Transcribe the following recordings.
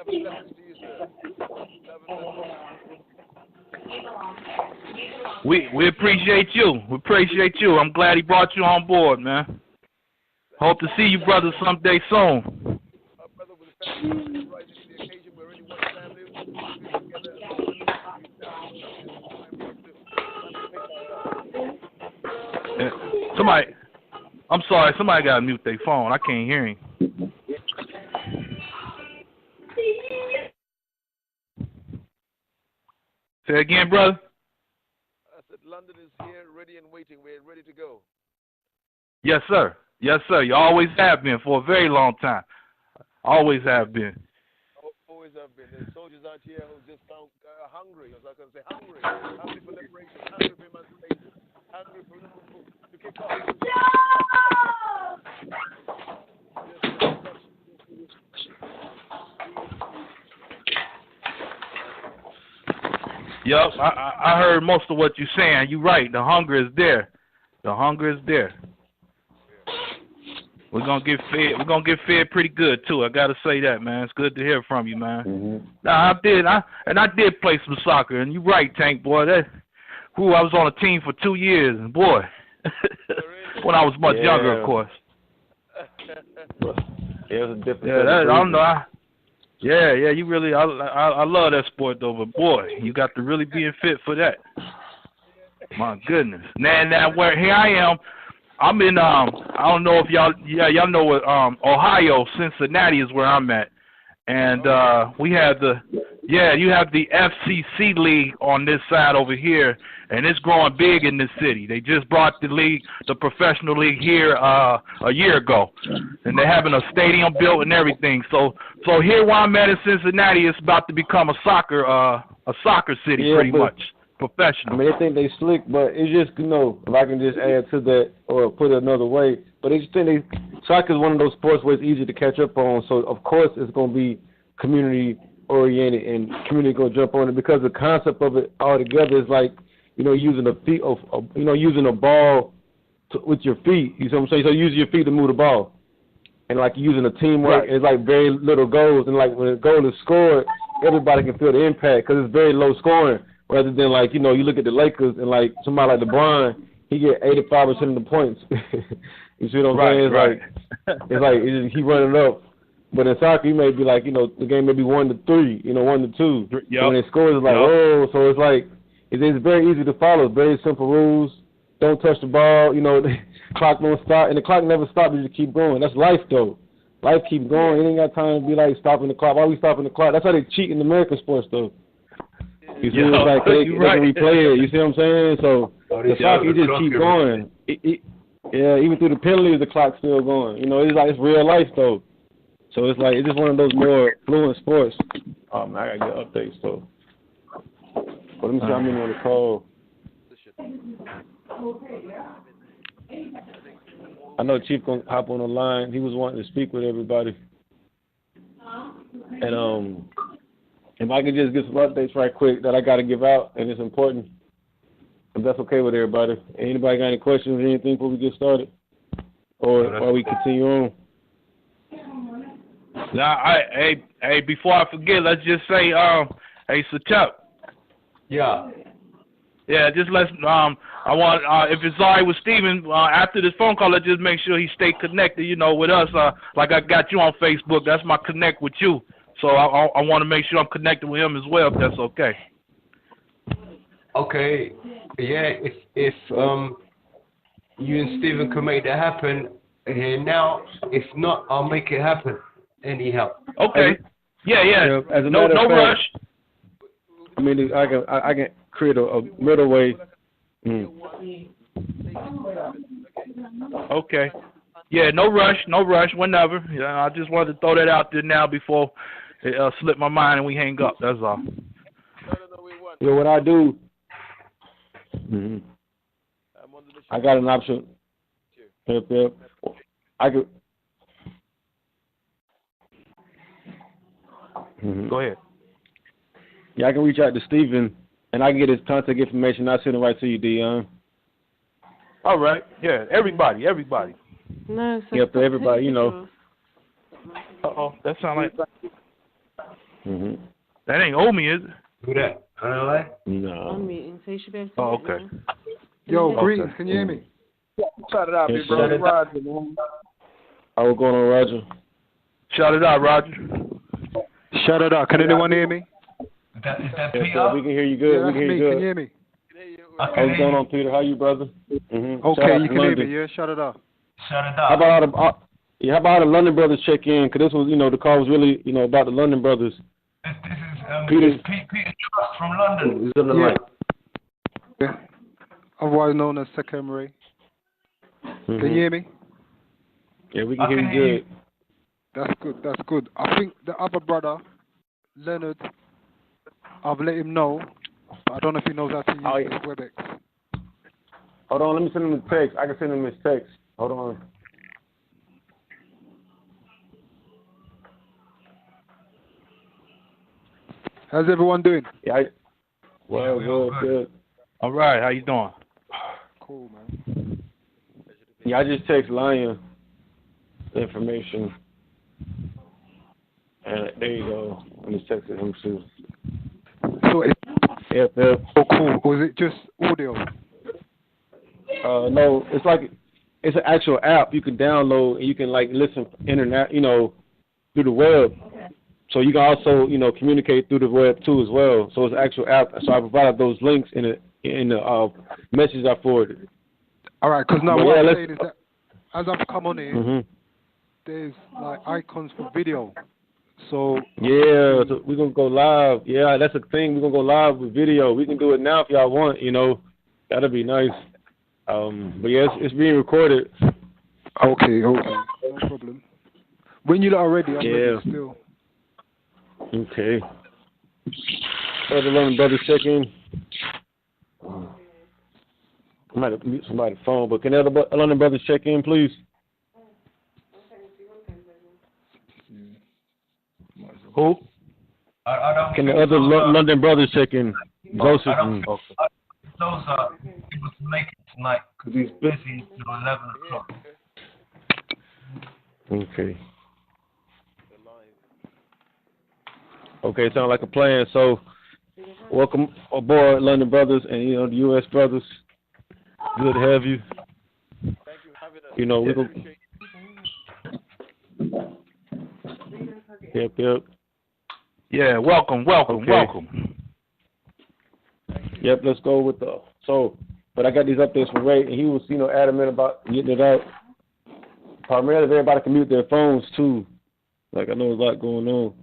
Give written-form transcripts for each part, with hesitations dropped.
Blessings to you, sir. We appreciate you. We appreciate you. I'm glad he brought you on board, man. Hope to see you, brother, someday soon. Brother, with the family rising to the occasion, we're really one family. I'm sorry, somebody got to mute their phone. I can't hear him. Say again, brother. I said London is here, ready and waiting. We're ready to go. Yes, sir. Yes, sir. You always have been for a very long time. Always have been. Always have been. There's soldiers out here who just found hungry. As I can say, hungry. Hungry for liberation. Hungry for emancipation. Hungry for to kick off. Yup, I heard most of what you're saying. You're right. The hunger is there. The hunger is there. We're gonna get fed. We're gonna get fed pretty good too. I gotta say that, man. It's good to hear from you, man. Mm-hmm. Now I did play some soccer, and you're right, Tank boy. I was on a team for 2 years, and boy, when I was much younger, of course. Yeah, it was a different. Yeah, I don't know. Yeah, you really. I love that sport though, but boy, you got to really be fit for that. My goodness. Now where here I am. I'm in I don't know if y'all know what Ohio, Cincinnati is where I'm at. And we have you have the FCC league on this side over here, and it's growing big in this city. They just brought the professional league here a year ago, and they're having a stadium built and everything. So here where I'm at in Cincinnati, it's about to become a soccer city pretty much. Professional. I mean, they think they slick, but it's just, if I can just add to that or put it another way, but they just think soccer is one of those sports where it's easy to catch up on. So, of course, it's going to be community-oriented and community going to jump on it because the concept of it altogether is like, using using a ball with your feet. You see what I'm saying? So using your feet to move the ball. And, like, using a teamwork, It's like very little goals. And, like, when a goal is scored, everybody can feel the impact because it's very low scoring. Rather than, like, you look at the Lakers and, like, somebody like LeBron, he get 85% of the points. You see what I'm saying? It's like he running up. But in soccer, you may be like, the game may be 1-3, 1-2. Yep. When they score, it's like, oh. So it's like, it's very easy to follow. Very simple rules. Don't touch the ball. The clock don't stop. And the clock never stops. You just keep going. That's life, though. Life keeps going. You ain't got time to be like stopping the clock. Why are we stopping the clock? That's how they cheat in American sports, though. You see, it's like they can replay it. You see what I'm saying? So the clock, you just keep going. Even through the penalties, the clock's still going. It's like it's real life though. So it's like it's just one of those more fluent sports. I gotta get updates though. But let me see how many on the call. I know Chief gonna hop on the line. He was wanting to speak with everybody. And if I could just get some updates right quick that I got to give out, and it's important, if that's okay with everybody. Anybody got any questions or anything before we get started? Or while we continue on? Now, hey, before I forget, let's just say, hey, Satep. Yeah. Yeah, just let's, I want, if it's all right with Steven, after this phone call, let's just make sure he stay connected, with us. Like I got you on Facebook, that's my connect with you. So I want to make sure I'm connected with him as well, if that's okay. Okay. Yeah, if you and Steven can make that happen here now, if not, I'll make it happen anyhow. Okay. Yeah. As a no fact, rush. I mean, I can create a middle way. Okay. Yeah, no rush, whenever. I just wanted to throw that out there now before it slipped my mind and we hang up. That's all. What I do, I got an option. Yep. I could. Go ahead. Yeah, I can reach out to Steven, and I can get his contact information. I'll send it right to you, Dion. All right. Yeah, everybody. No, so yep, everybody, That sound like that ain't Omi, is it? Who that? Anomaly? No. I'm meeting, so you should be able to Oh, do it okay. now. Yo, Okay. greetings. Can you hear me? Shout it out, Yes, big bro. sir. Roger, man. How we going on, Roger? Shout it out, Roger. Shut it up. Can anyone hear me? Is that Yes, Peter? sir. We can hear you good. Yeah, We that's can hear me. you Can good. you hear me? How's going on, Peter? How you, brother? Shout out Okay, you to can hear London. me. Yeah, shut it up. Shut it How up. about how about the London brothers check in? Because this was, the call was really, about the London brothers. This is Peter. Peter Trust from London. He's on the Yeah. line. Yeah. Otherwise known as Second Ray. Can you hear me? Yeah, we I can hear can you hear good. That's good. That's good. I think the other brother, Leonard, I've let him know, but I don't know if he knows how to use this WebEx. Hold on, let me send him a text. I can send him his text. Hold on. How's everyone doing? Yeah. Good. All right, how you doing? Cool, man. Yeah, I just text Lion the information. And there you go. I just texted him too. So it's Yep. oh, cool. Was it just audio? No, it's an actual app you can download and you can listen internet, through the web. So you can also, communicate through the web too as well. So it's an actual app. So I provided those links in the message I forwarded. All right, because now But what yeah, I'm let's- saying is that as I've come on here, there's icons for video. So Yeah, so we're gonna go live. Yeah, that's the thing. We're gonna go live with video. We can do it now if y'all want. That'd be nice. But yeah, it's being recorded. Okay, no problem. When you are ready, I'm ready still. Okay. Other London brothers check in. I might have mute somebody's phone, but can other London brothers check in, please? Who? I don't Can the think other London brothers check in? Joseph. I don't think those are able to make it tonight because he's busy till 11 o'clock. Okay. Okay, sound like a plan. So, welcome aboard, London brothers, and the U.S. brothers. Good to have you. Thank you for having us. We're gonna. Yep. Yeah, welcome. Okay. Yep, let's go with but I got these updates from Ray, and he was, adamant about getting it out. Primarily, everybody can mute their phones too. I know there's a lot going on,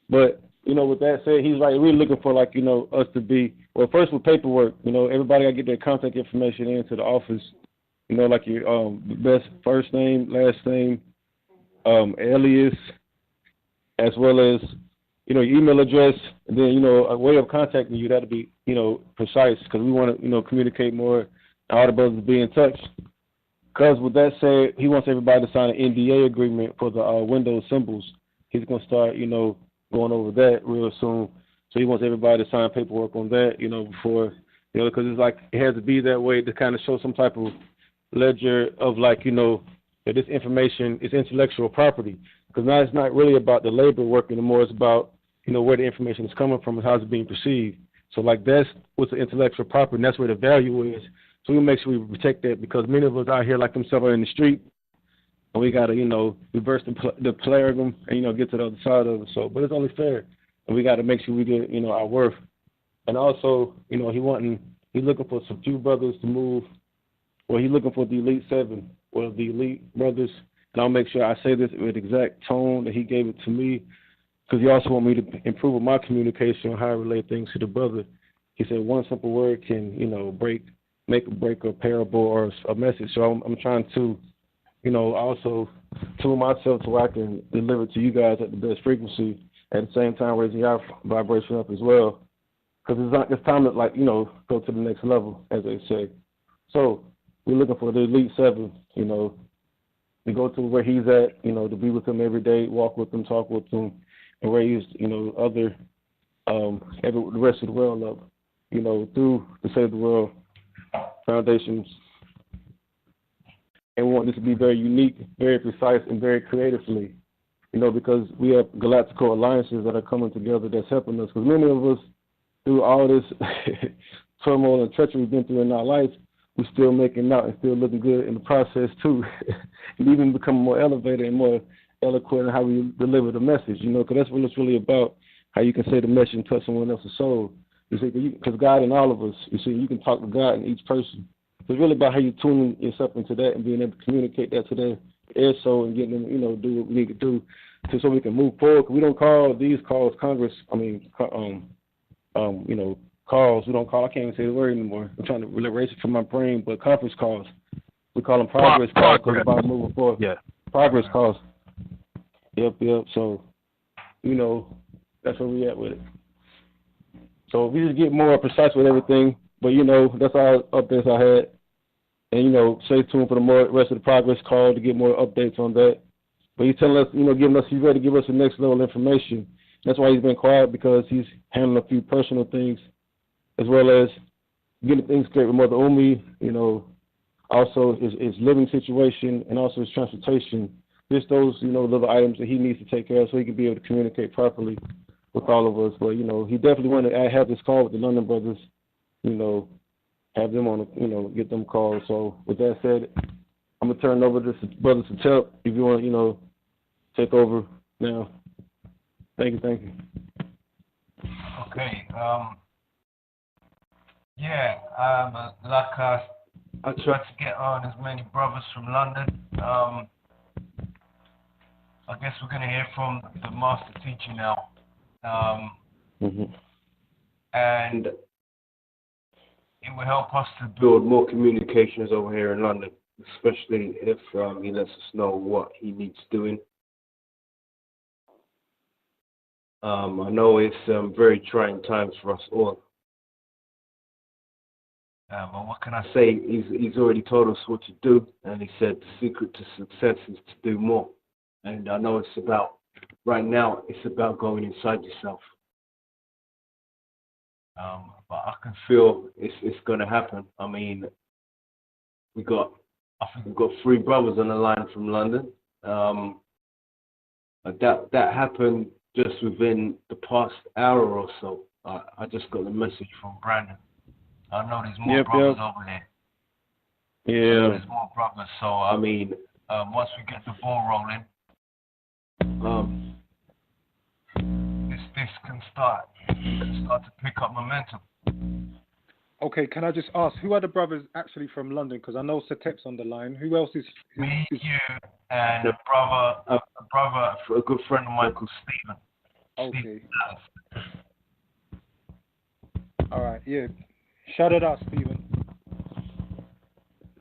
but with that said, he's really looking for us to be first with paperwork. Everybody got to get their contact information into the office. Your best first name, last name, alias, as well as your email address, and then a way of contacting you. That'll be precise because we want to communicate more. All the brothers be in touch. Because with that said, he wants everybody to sign an NDA agreement for the Windows symbols. He's gonna start going over that real soon. So he wants everybody to sign paperwork on that before because it's it has to be that way to kind of show some type of ledger of that this information is intellectual property. Because now it's not really about the labor work anymore. It's about where the information is coming from and how it's being perceived. So that's what's the intellectual property, and that's where the value is. So we make sure we protect that because many of us out here themselves are in the street, and we gotta reverse the plagiarism and get to the other side of it. So, but it's only fair, and we gotta make sure we get our worth. And also he's looking for some few brothers to move. Well, he's looking for the Elite 7 or the Elite brothers. And I'll make sure I say this with the exact tone that he gave it to me, because he also want me to improve my communication on how I relate things to the brother. He said one simple word can, make or break a parable or a message. So I'm trying to, also tune myself to where I can deliver to you guys at the best frequency, at the same time raising your vibration up as well. Because it's time to, go to the next level, as they say. So we're looking for the Elite 7, to go to where he's at, to be with him every day, walk with him, talk with him, and raise, the rest of the world up, through the Save the World foundations. And we want this to be very unique, very precise, and very creatively. because we have galactical alliances that are coming together that's helping us. Because many of us, through all this turmoil and treachery we've been through in our life, we're still making out and still looking good in the process too, and even becoming more elevated and more eloquent in how we deliver the message, because that's what it's really about, how you can say the message and touch someone else's soul. You see, because God in all of us, you can talk to God in each person. So it's really about how you tune yourself into that and being able to communicate that to their soul and getting them, do what we need to do so we can move forward. Cause we don't call these calls calls. We don't call, I can't even say the word anymore. I'm trying to erase it from my brain, but conference calls. We call them progress calls because it's about moving forward. Yeah. Progress calls. Yep. So, that's where we at with it. So we just get more precise with everything, but that's all updates I had. And stay tuned for the rest of the progress call to get more updates on that. But he's telling us, he's ready to give us the next level information. That's why he's been quiet, because he's handling a few personal things, as well as getting things straight with Mother Umi, also his living situation and also his transportation. Just those, little items that he needs to take care of so he can be able to communicate properly with all of us. But, he definitely wanted to have this call with the London brothers, have them on, get them called. So with that said, I'm going to turn it over to Brother Satep if you want to, take over now. Thank you. Okay. Like I tried to get on as many brothers from London. I guess we're going to hear from the master teacher now. And it will help us to build more communications over here in London, especially if he lets us know what he needs doing. I know it's very trying times for us all. But what can I say? He's already told us what to do, and he said the secret to success is to do more. And I know right now, it's about going inside yourself. But I can feel it's going to happen. I mean, I think we've got 3 brothers on the line from London. That happened just within the past hour or so. I just got a message from Brandon. I know there's more brothers over there. Yeah. There's more brothers. So, I mean, once we get the ball rolling, this can start to pick up momentum. Okay, can I just ask, who are the brothers actually from London? Because I know Satep's on the line. Who else is? Me, you, and a good friend of mine called Stephen. Okay. All right, yeah. Shout it out, Stephen.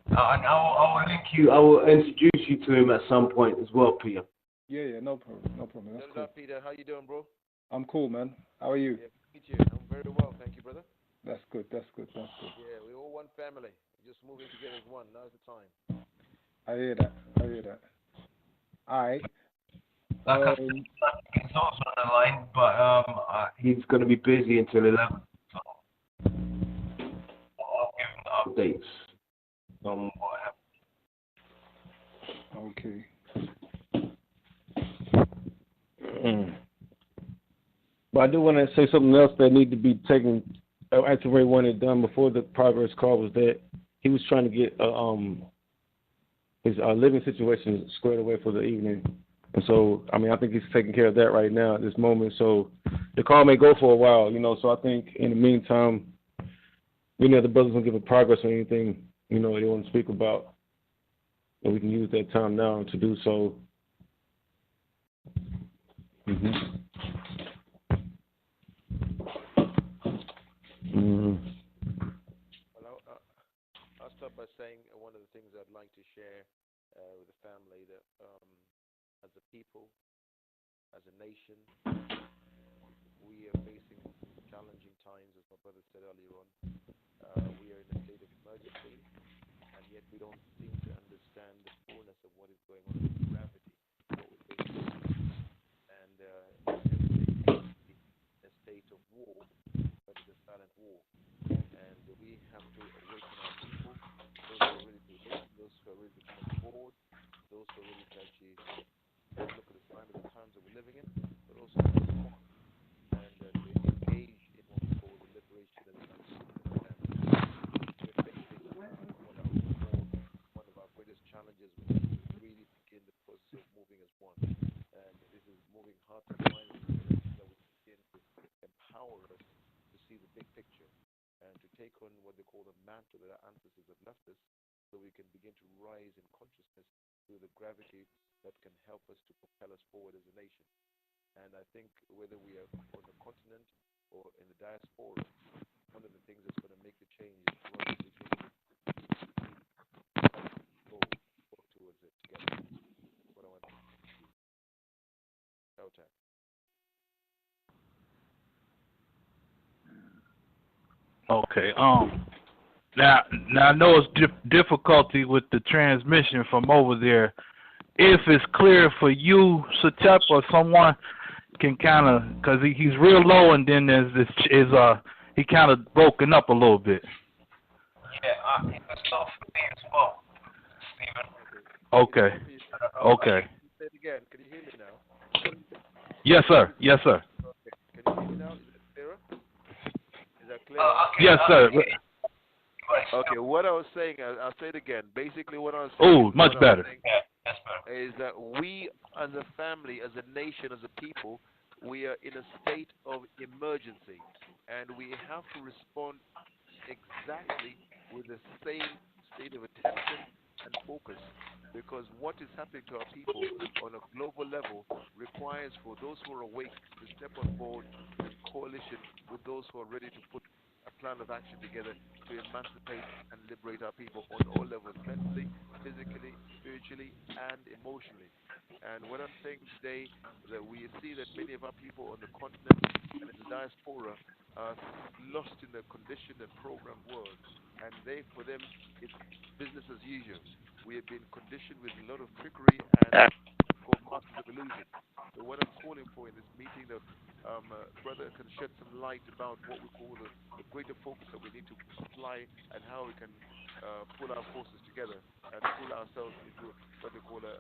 And I will link you. I will introduce you to him at some point as well, Peter. Yeah, no problem. That's cool. Peter, how you doing, bro? I'm cool, man. How are you? Yeah, meet you. I'm very well, thank you, brother. That's good. Yeah, we're all one family. We're just moving together as one. Now's the time. I hear that. All right. Like I said, he's also on the line, but he's going to be busy until 11. So I'll give him the updates on what happened. Okay. But I do want to say something else that needs to be taken. Actually, Ray wanted done before the progress call was that he was trying to get his living situation squared away for the evening. And so, I think he's taking care of that right now at this moment. So the call may go for a while, So I think in the meantime, the brothers don't give a progress or anything, they want to speak about. And we can use that time now to do so. Well, I'll start by saying one of the things I'd like to share with the family that as a people, as a nation, we are facing challenging times, as my brother said earlier on. We are in a state of emergency, and yet we don't seem to understand the fullness of what is going on in the gravity of what we're facing. And everything is in a state of war, but it's a silent war. And we have to awaken our people, those who are ready to listen, those who are ready to come on board, those who are ready to actually look at the sign of the times rise in consciousness through the gravity that can help us to propel us forward as a nation. And I think whether we are on the continent or in the diaspora, one of the things that's going to make the change is for us individually to go towards it together. That's what I want to do. Showtime. Okay. Now I know it's difficulty with the transmission from over there. If it's clear for you, Satep, or someone can kind of, because he's real low, and then there's this he kind of broken up a little bit. Yeah, it's low for me as well, Stephen. Okay. Okay. Say it again. Can you hear me now? Yes, sir. Yes, sir. Okay. Can you hear me now? Is it clearer? Is that clear? Okay, yes, sir. Okay, what I was saying, I'll say it again. Basically, what I was saying. Oh, much better. Yeah, that's better. Is that we, as a family, as a nation, as a people, we are in a state of emergency, and we have to respond exactly with the same state of attention and focus, because what is happening to our people on a global level requires for those who are awake to step on board in coalition with those who are ready to put a plan of action together to emancipate and liberate our people on all levels, mentally, physically, spiritually, and emotionally. And what I'm saying today, that we see that many of our people on the continent and in the diaspora are lost in the conditioned and programmed world, and for them, it's business as usual. We have been conditioned with a lot of trickery and called masters of illusion. So what I'm calling for in this meeting, the brother can shed some light about what we call the greater focus that we need to apply, and how we can pull our forces together and pull ourselves into what they call a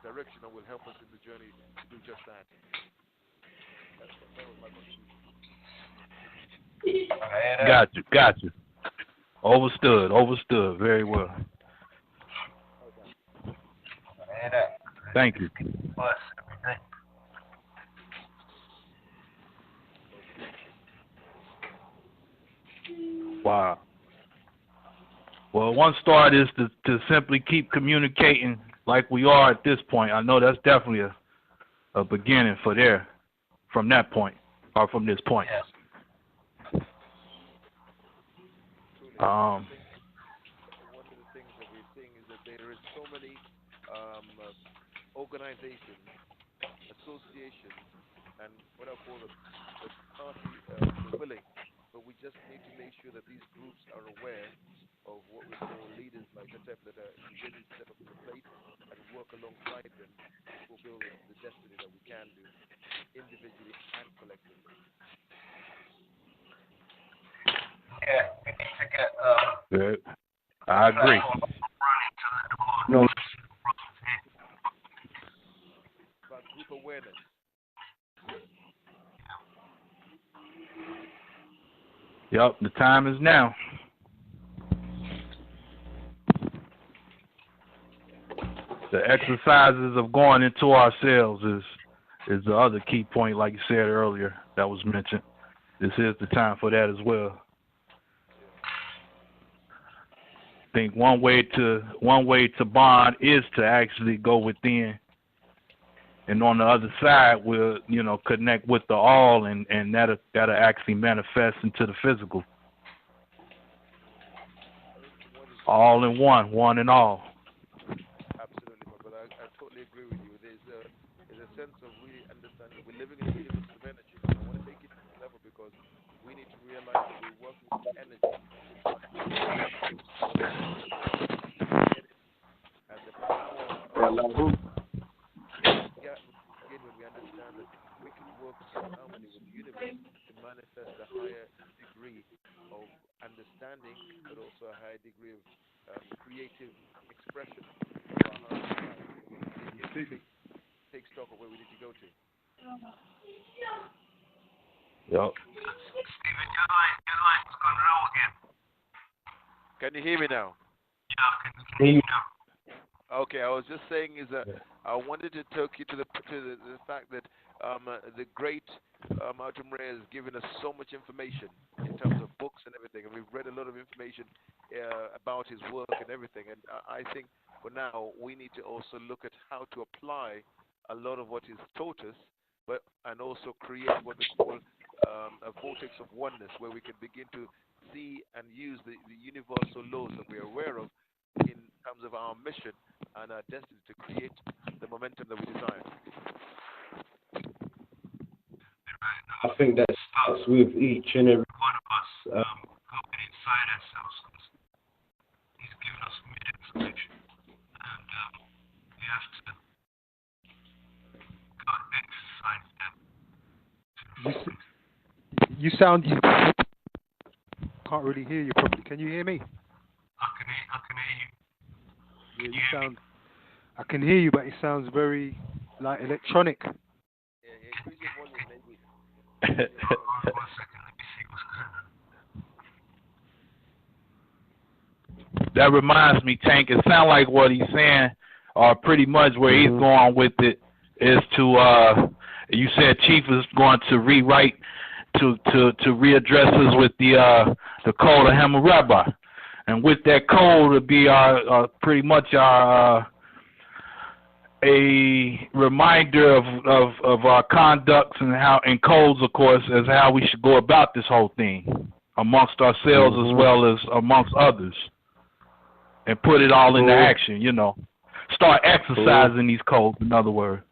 direction that will help us in the journey to do just that. That was my contribution. Got you. Overstood. Very well. Thank you. Wow. Well, one start is to simply keep communicating like we are at this point. I know that's definitely a beginning from that point, or from this point. Yes. One of the things that we're seeing is that there is so many organizations, associations, and what I call the party willing, but we just need to make sure that these groups are aware of what we call leaders like Atep that are ready to step up to the plate and work alongside them to fulfill the destiny that we can do individually and collectively. Yeah, we need to get Good. I agree. No. About group awareness. Yep, the time is now. The exercises of going into ourselves is the other key point, like you said earlier, that was mentioned. This is the time for that as well. I think one way to bond is to actually go within, and on the other side we'll connect with the all, and that'll actually manifest into the physical. All in one and all. Absolutely, but I totally agree with you. There's a sense of really understanding that we're living in a universe of energy. And I want to take it to the level because we need to realize that we're working with energy. And the power again, when we understand that we can work in harmony with the universe to manifest a higher degree of understanding, but also a higher degree of creative expression of our heart and mind. Take stock of where we need to go to. Yep. Stephen, your line's gone low again. Can you hear me now? Yeah, I can hear you now. Okay, I was just saying is that I wanted to take you to the fact that the great ATUN-RE has given us so much information in terms of books and everything, and we've read a lot of information about his work and everything. And I think for now, we need to also look at how to apply a lot of what is taught us, and also create what we call a vortex of oneness, where we can begin to see and use the universal laws that we are aware of in terms of our mission and our destiny to create the momentum that we desire. I think that starts with each and every one of us going inside ourselves. He's given us mid information, and we have to go and exercise that. You sound, you can't really hear you properly. Can you hear me? I can hear you. Yeah, you sound. I can hear you, but it sounds very like electronic. Yeah, increase your volume, maybe. One second, let me see what's going on. That reminds me, Tank, it sounds like what he's saying, or pretty much where he's going with it, is to, you said Chief is going to rewrite, to readdress us with the code of Hammurabi. And with that code would be our pretty much our a reminder of our conducts and codes, of course, as how we should go about this whole thing amongst ourselves as well as amongst others, and put it all into action. Start exercising these codes. In other words,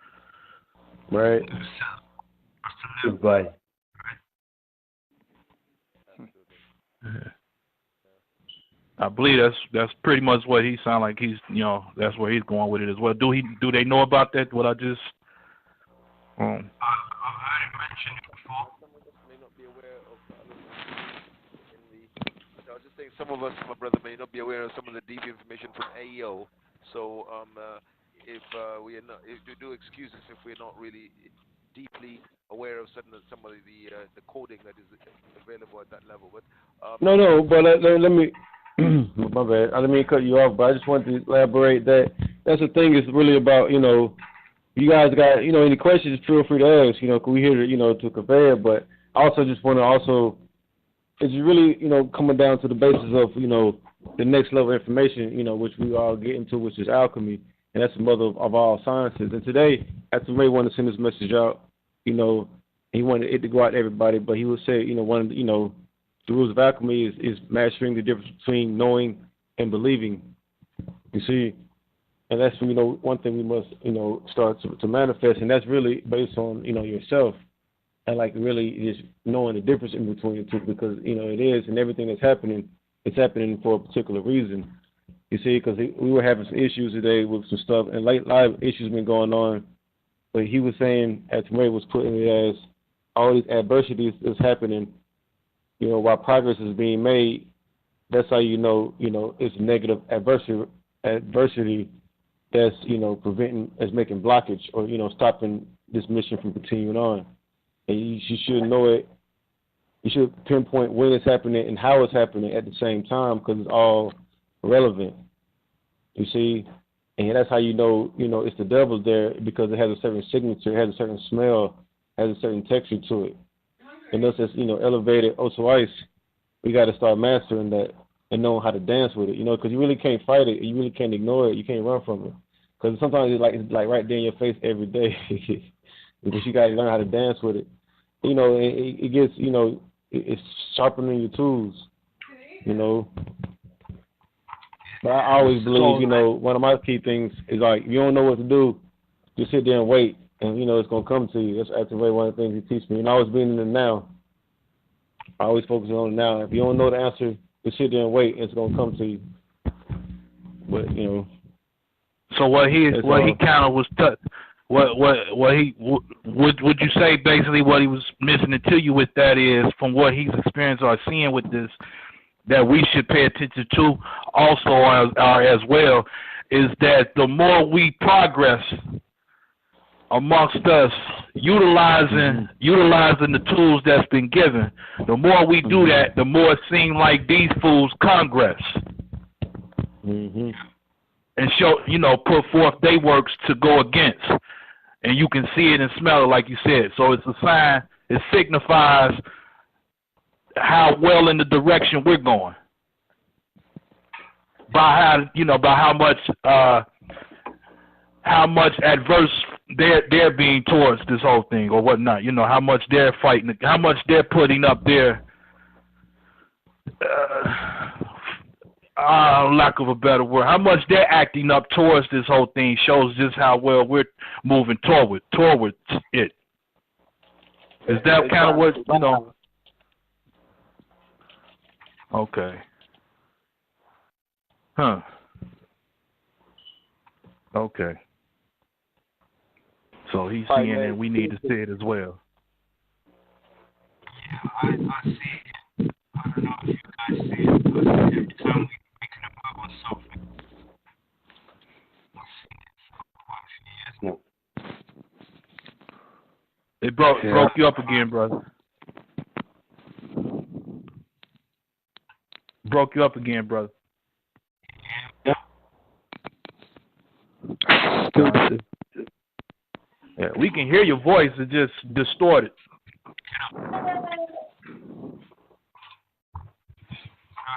right? To live by. I believe that's pretty much what he sounds like. He's that's where he's going with it as well. Do they know about that? What I just I've heard him mention it before. Some of us may not be aware of I was just saying, some of us, my brother, may not be aware of some of the deep information from AEO. So if we are not, do excuse us if we're not really deeply aware of some of the coding that is available at that level. But no, but let me. My bad. I didn't mean to cut you off, but I just wanted to elaborate that's the thing. It's really about, you guys got, any questions, feel free to ask, cause we here to, to convey it, but I also just want to it's really, coming down to the basis of, the next level of information, which we all get into, which is alchemy, and that's the mother of all sciences. And today, ATUN-RE wanted to send this message out, he wanted it to go out to everybody, but he would say, one of the, the rules of alchemy is mastering the difference between knowing and believing. You see, and that's one thing we must start to manifest, and that's really based on yourself, and like really just knowing the difference in between the two, because it is, and everything that's happening, it's happening for a particular reason. You see, because we were having some issues today with some stuff, and live issues been going on, but he was saying ATUN-RE was putting it as all these adversities is happening. While progress is being made, that's how it's negative adversity that's, preventing, that's making blockage or, stopping this mission from continuing on. And you should know it. You should pinpoint when it's happening and how it's happening at the same time, because it's all relevant. You see? And that's how it's the devil there, because it has a certain signature, it has a certain smell, has a certain texture to it. And us as, elevated OSOICE, we got to start mastering that and knowing how to dance with it, because you really can't fight it. You really can't ignore it. You can't run from it. Because sometimes it's like right there in your face every day. Because you got to learn how to dance with it. It gets, it's sharpening your tools, But I always believe, one of my key things is like, if you don't know what to do, just sit there and wait. And, it's going to come to you. That's actually one of the things he teaches me. And I always being in the now. I always focus on the now. If you don't know the answer, just sit there and wait, and it's going to come to you. But, So what he kind of was would you say basically what he was missing to you with that is, from what he's experienced or seeing with this, that we should pay attention to also as well, is that the more we progress amongst us, utilizing the tools that's been given, the more we do that, the more it seems like these fools congress and show, put forth their works to go against, and you can see it and smell it, like you said. So it's a sign. It signifies how well in the direction we're going. how much adverse they're being towards this whole thing or whatnot. You know, how much they're fighting, how much they're putting up their lack of a better word, how much they're acting up towards this whole thing shows just how well we're moving towards it. Is that kind of what, you know? Okay. Huh. Okay. So he's seeing it, and we need to see it as well. Yeah, I see it. I don't know if you guys see it, but every time we can move on something, I've seen it for quite a few years now. It broke you up again, brother. Broke you up again, brother. Yeah, we can hear your voice. It's just distorted.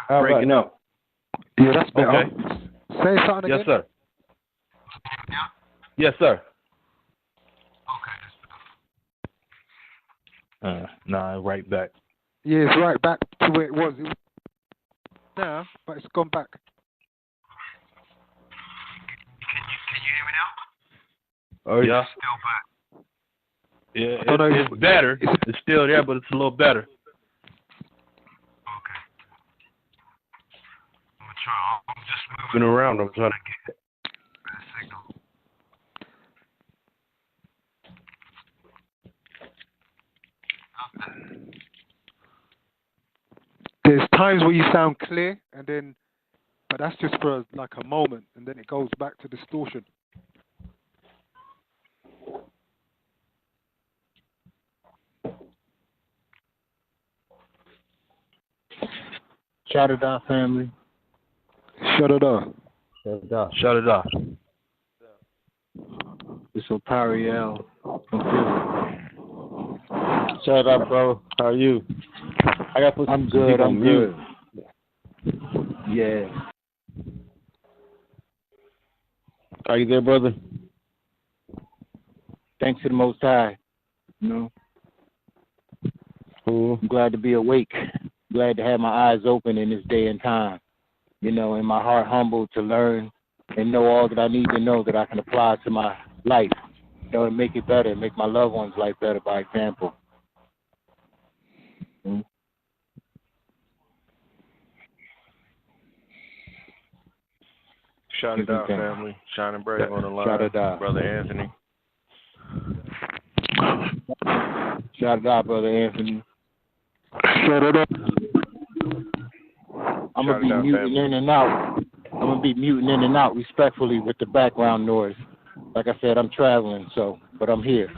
Breaking up. Yeah, that's better. Okay. Say something again. Yes, sir. Yes, sir. Nah, right back. Yeah, it's right back to where it was. Now, but it's gone back. Can you hear me now? Oh, yeah. Still back. Yeah, it's better. It's still there, but it's a little better. Okay. I'm gonna try. I'm just moving around. I'm trying to get a signal. There's times where you sound clear, and then, but that's just for like a moment, and then it goes back to distortion. Shaddah Da Family. Shaddah Da. Shut it off. It's Opariel from Philly. Shut up, bro. How are you? I got put I'm good. I'm good. Yeah. Are you there, brother? Thanks to the Most High. You know. Cool. I'm glad to be awake. Glad to have my eyes open in this day and time. You know, and my heart humble to learn and know all that I need to know that I can apply to my life. You know, and make it better, make my loved ones' life better by example. Mm-hmm. Shaddah Da Family, Shining Brave on the line. Shaddah Da. Brother Anthony. Shaddah Da, Brother Anthony. Shaddah Da. I'm going to be muting in and out. I'm going to be muting in and out respectfully with the background noise. Like I said, I'm traveling, but I'm here.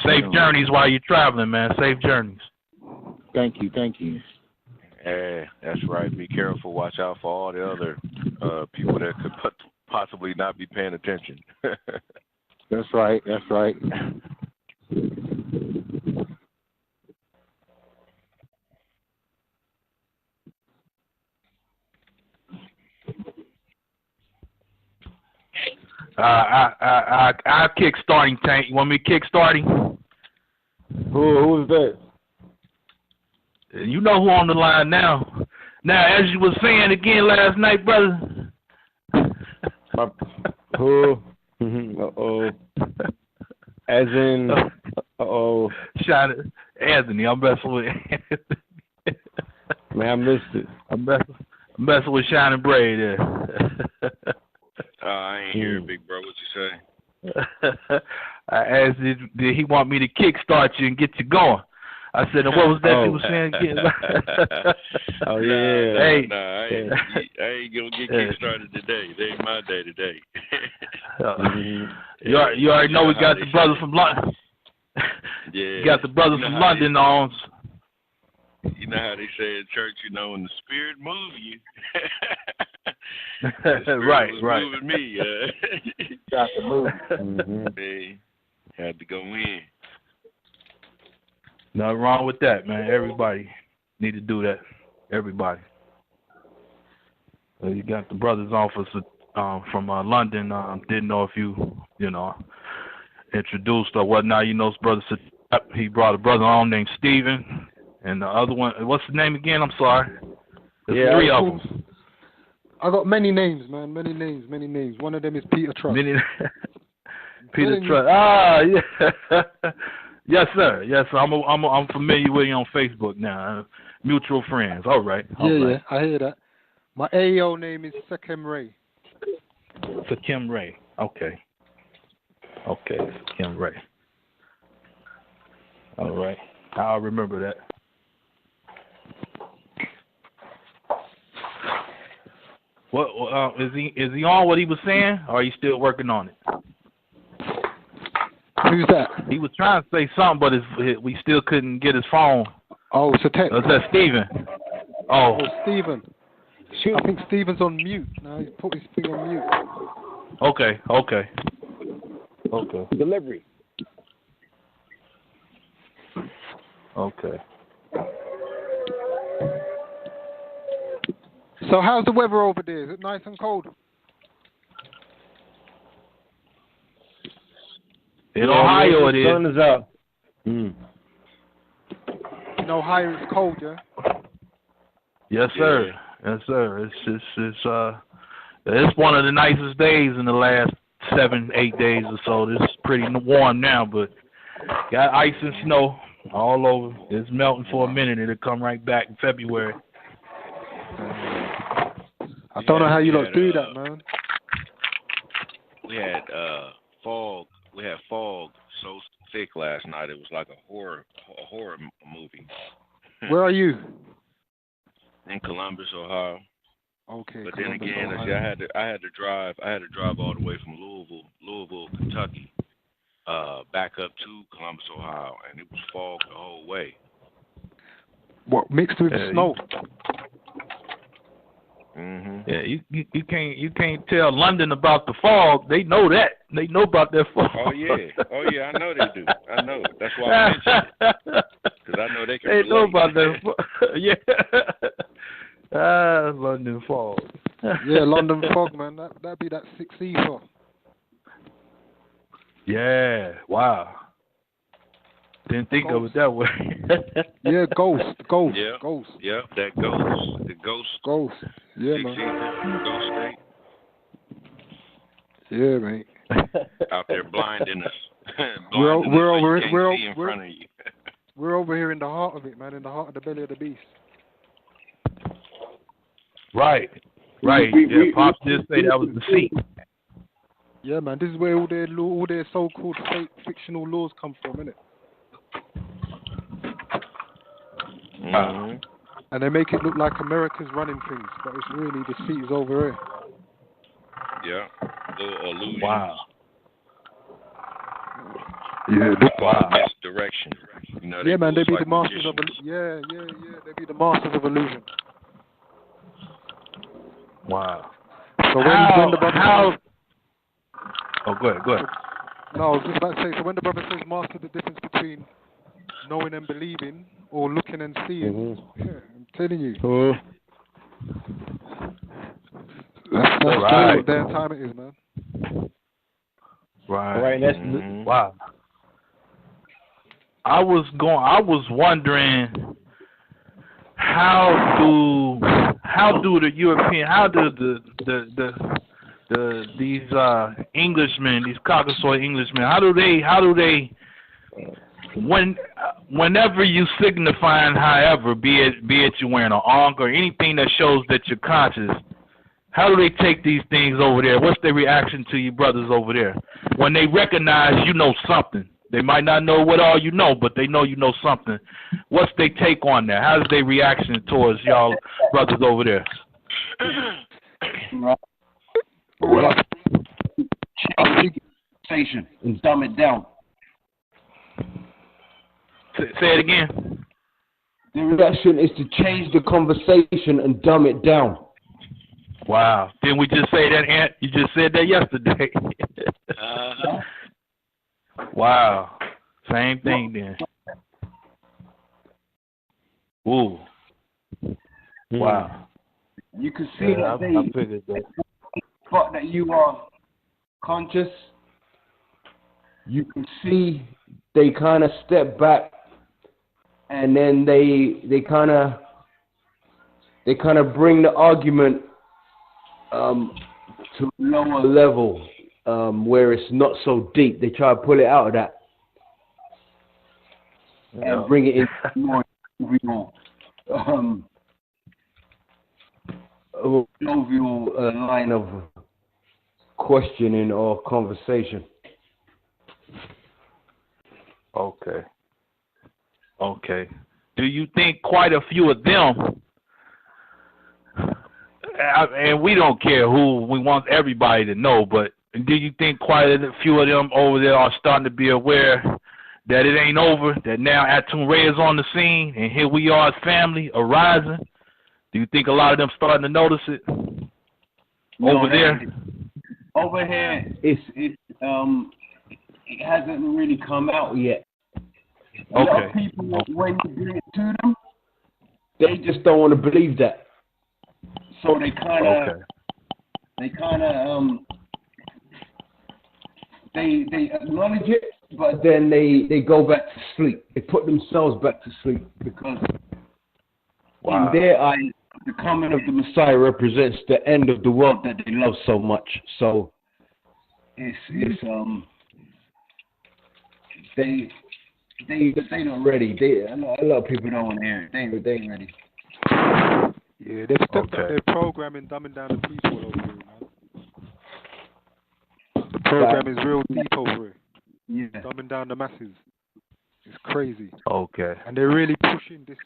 Safe journeys while you're traveling, man. Safe journeys. Thank you. Yeah, that's right. Be careful. Watch out for all the other people that could possibly not be paying attention. That's right. I kick starting, Tank. You want me to kick starting? Who's that? You know who on the line now. Now, as you was saying again last night, brother. Who? Uh-oh. As in, uh-oh. Shot it. Anthony, I'm messing with Anthony. Man, I missed it. I'm messing with Shining Brave there. I ain't hear it, big bro. What you say? I asked, did he want me to kickstart you and get you going? I said, what was that you were saying again? Oh, yeah. Hey. I ain't going to get kickstarted today. It ain't my day today. You already know we got the brother from London. Yeah. Got the brother from London on. You know how they say in church, when the spirit moves you. Right. Moving me. Got to move. Hey, had to go in. Nothing wrong with that, man. Everybody need to do that. Everybody. You got the brother's office from London. Didn't know if you introduced or whatnot. You know, his brother said he brought a brother on named Steven. And the other one, what's the name again? I'm sorry. There's three of them. I got many names, man. Many names. One of them is Peter Trust. Peter Trust. Ah, yeah. Yes, sir. Yes, sir. I'm familiar with you on Facebook now. Mutual friends. All right. Yeah, I hear that. My AO name is Sekem Ray. Sekem Ray. Okay, Sekem Ray. All right. I'll remember that. What is he on what he was saying, or are you still working on it? Who's that? He was trying to say something, but we still couldn't get his phone. Oh, it's a text. Was that Steven? Oh, Steven. I think Steven's on mute. No, he's put his thing on mute. Okay. Delivery. Okay. So how's the weather over there? Is it nice and cold? In Ohio, it is. The sun is out. In Ohio, it's cold, yeah? Yes, sir. Yes, sir. It's one of the nicest days in the last 7-8 days or so. It's pretty warm now, but got ice and snow all over. It's melting for a minute. It'll come right back in February. I don't know how you lot do that, man. We had fog. We had fog so thick last night. It was like a horror movie. Where are you? In Columbus, Ohio. Okay. But Columbus, then again, Ohio. see, I had to drive all the way from Louisville, Kentucky, back up to Columbus, Ohio, and it was fog the whole way. What, mixed with snow? Mm-hmm. Yeah, you can't tell London about the fog. They know that. They know about that fog. Oh yeah, I know they do. I know. That's why I mentioned it. Because I know they can relate. They know about that fog. Yeah. London fog. Yeah, London fog, man. That'd be that 6E fog. Yeah. Wow. Didn't think of it that way. Yeah, ghost. Yeah. Ghost. Yeah, that ghost. The ghost. Ghost. Yeah, man. Ghost state. Yeah, mate. Out there blinding us. We're over here in the heart of it, man. In the heart of the belly of the beast. Right. Pops did say that was the seat. Yeah, man. This is where all their so-called fake fictional laws come from, innit? Mm-hmm. And they make it look like America's running things, but it's really the seat is over here. Yeah, little illusion. Wow. Yeah, misdirection. You know, yeah, man, they be like the masters of yeah. They be the masters of illusion. Wow. So when the brother Oh, go ahead. No, I was just about to say. So when the brother says master the difference between knowing and believing, or looking and seeing, yeah, I'm telling you. That's right. what damn time it is, man. Right. That's wow. I was wondering how do the European, how do these Englishmen, these Caucasoid Englishmen, how do they whenever you signifying, however, be it you wearing an ankh or anything that shows that you're conscious, how do they take these things over there? What's their reaction to you brothers over there when they recognize you know something? They might not know what all you know, but they know you know something. What's their take on that? How's their reaction towards y'all brothers over there? Well, change the conversation and dumb it down. Say it again. The reaction is to change the conversation and dumb it down. Wow. Didn't we just say that, Ant? You just said that yesterday. Wow. Same thing then. Ooh. Wow. You can see that I figured that. spot that you are conscious. You can see they kind of step back, and then they kind of bring the argument to a lower level where it's not so deep. They try to pull it out of that and bring it into more real line of questioning or conversation. Okay. Do you think quite a few of them, and we don't care who, we want everybody to know, but do you think quite a few of them over there are starting to be aware that it ain't over, that now ATUN-RE is on the scene, and here we are as family, arising? Do you think a lot of them starting to notice it over there? Over here, it hasn't really come out yet. A lot of people, when you bring it to them, they just don't want to believe that. So they kind of, they acknowledge it, but then they go back to sleep. They put themselves back to sleep because in their eyes, the coming of the Messiah represents the end of the world that they love so much. So they're not ready. A lot of people don't want to hear it. They ain't ready. Yeah, they've stepped up their program in dumbing down the people over here, man. The program is real deep over here. Yeah. Dumbing down the masses. It's crazy. Okay. And they're really pushing this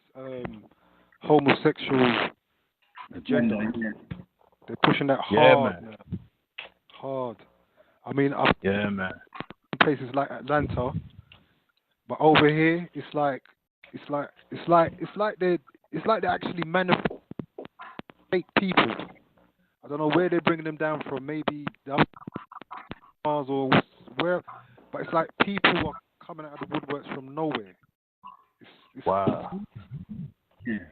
homosexual agenda. They're pushing that hard, man. Hard. I mean, man. Places like Atlanta, but over here, it's like they actually manufacture fake people. I don't know where they're bringing them down from. Maybe Mars or where, but it's like people are coming out of the woodworks from nowhere. It's Yeah.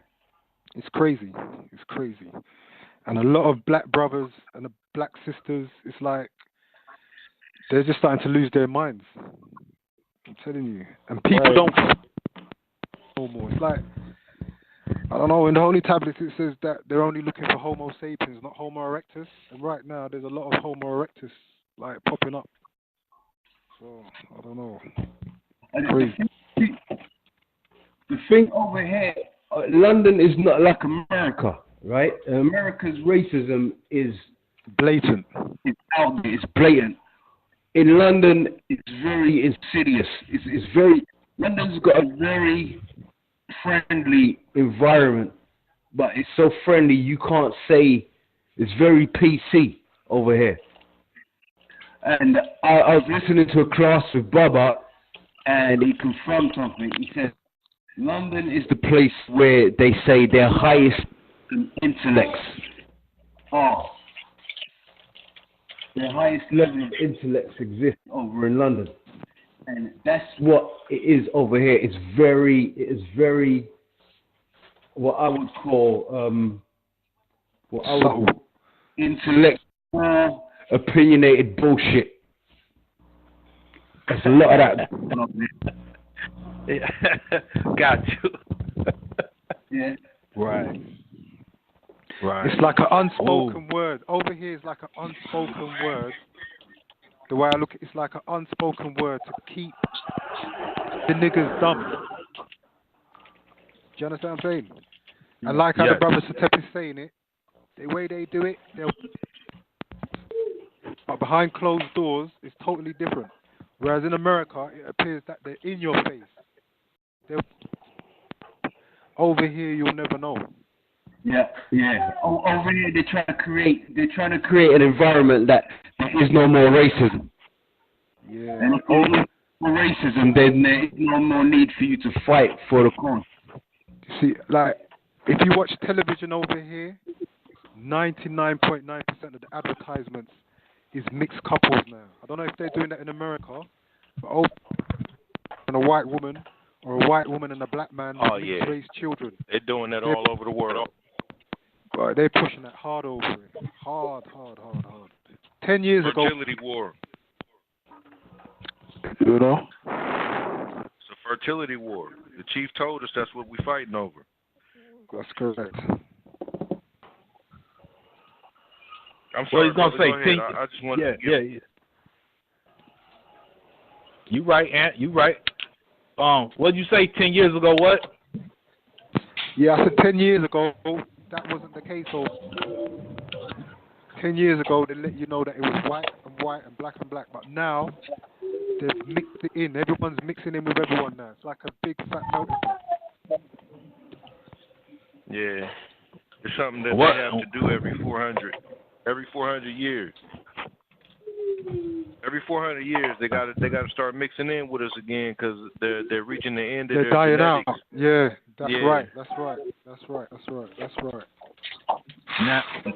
It's crazy. It's crazy. And a lot of black brothers and the black sisters, it's like they're just starting to lose their minds. I'm telling you. And people don't no more. It's like, I don't know, in the Holy Tablets it says that they're only looking for Homo sapiens, not Homo erectus. And right now there's a lot of Homo erectus like popping up. So, I don't know. Crazy. The thing over here, London is not like America, right? America's racism is blatant. It's out there. It's blatant. In London, it's very insidious. It's very. London's got a very friendly environment, but it's so friendly you can't say. It's very PC over here. And I was listening to a class with Baba, and he confirmed something. He said, London is the place where they say their highest intellects are. Their highest level of intellects exist over in London. And that's what it is over here. It is very, what I would call, intellectual, opinionated bullshit. There's a lot of that. Got you. Yeah. Right. It's like an unspoken word. Over here is like an unspoken word. The way I look at it, it's like an unspoken word to keep the niggas dumb. Do you understand what I'm saying? And like how the brother Satep is saying it, the way they do it, but behind closed doors, it's totally different. Whereas in America, it appears that they're in your face. Over here, you'll never know. Yeah. Over here, they're trying to create an environment that there is no more racism. Yeah. And if there is no racism, then there is no more need for you to fight for the cause. You see, like, if you watch television over here, 99.9% of the advertisements is mixed couples now. I don't know if they're doing that in America, but and a white woman or a white woman and a black man with mixed race children. They're doing that all over the world. But they're pushing that hard over it. Hard. 10 years ago. Fertility war. You know? It's a fertility war. The chief told us that's what we're fighting over. That's correct. I'm sorry, Well, he's brother, gonna say go ahead. I just want to yeah. You right, Ant. You right. What'd you say 10 years ago? What? Yeah, I said 10 years ago that wasn't the case. So 10 years ago they let you know that it was white and black. But now they've mixed it in. Everyone's mixing in with everyone now. It's like a big fat melting pot. Yeah. It's something that they have to do every 400 years. Every 400 years, they got to start mixing in with us again because they're reaching the end of They're their dying genetics. out. Yeah, that's Yeah. right. That's right.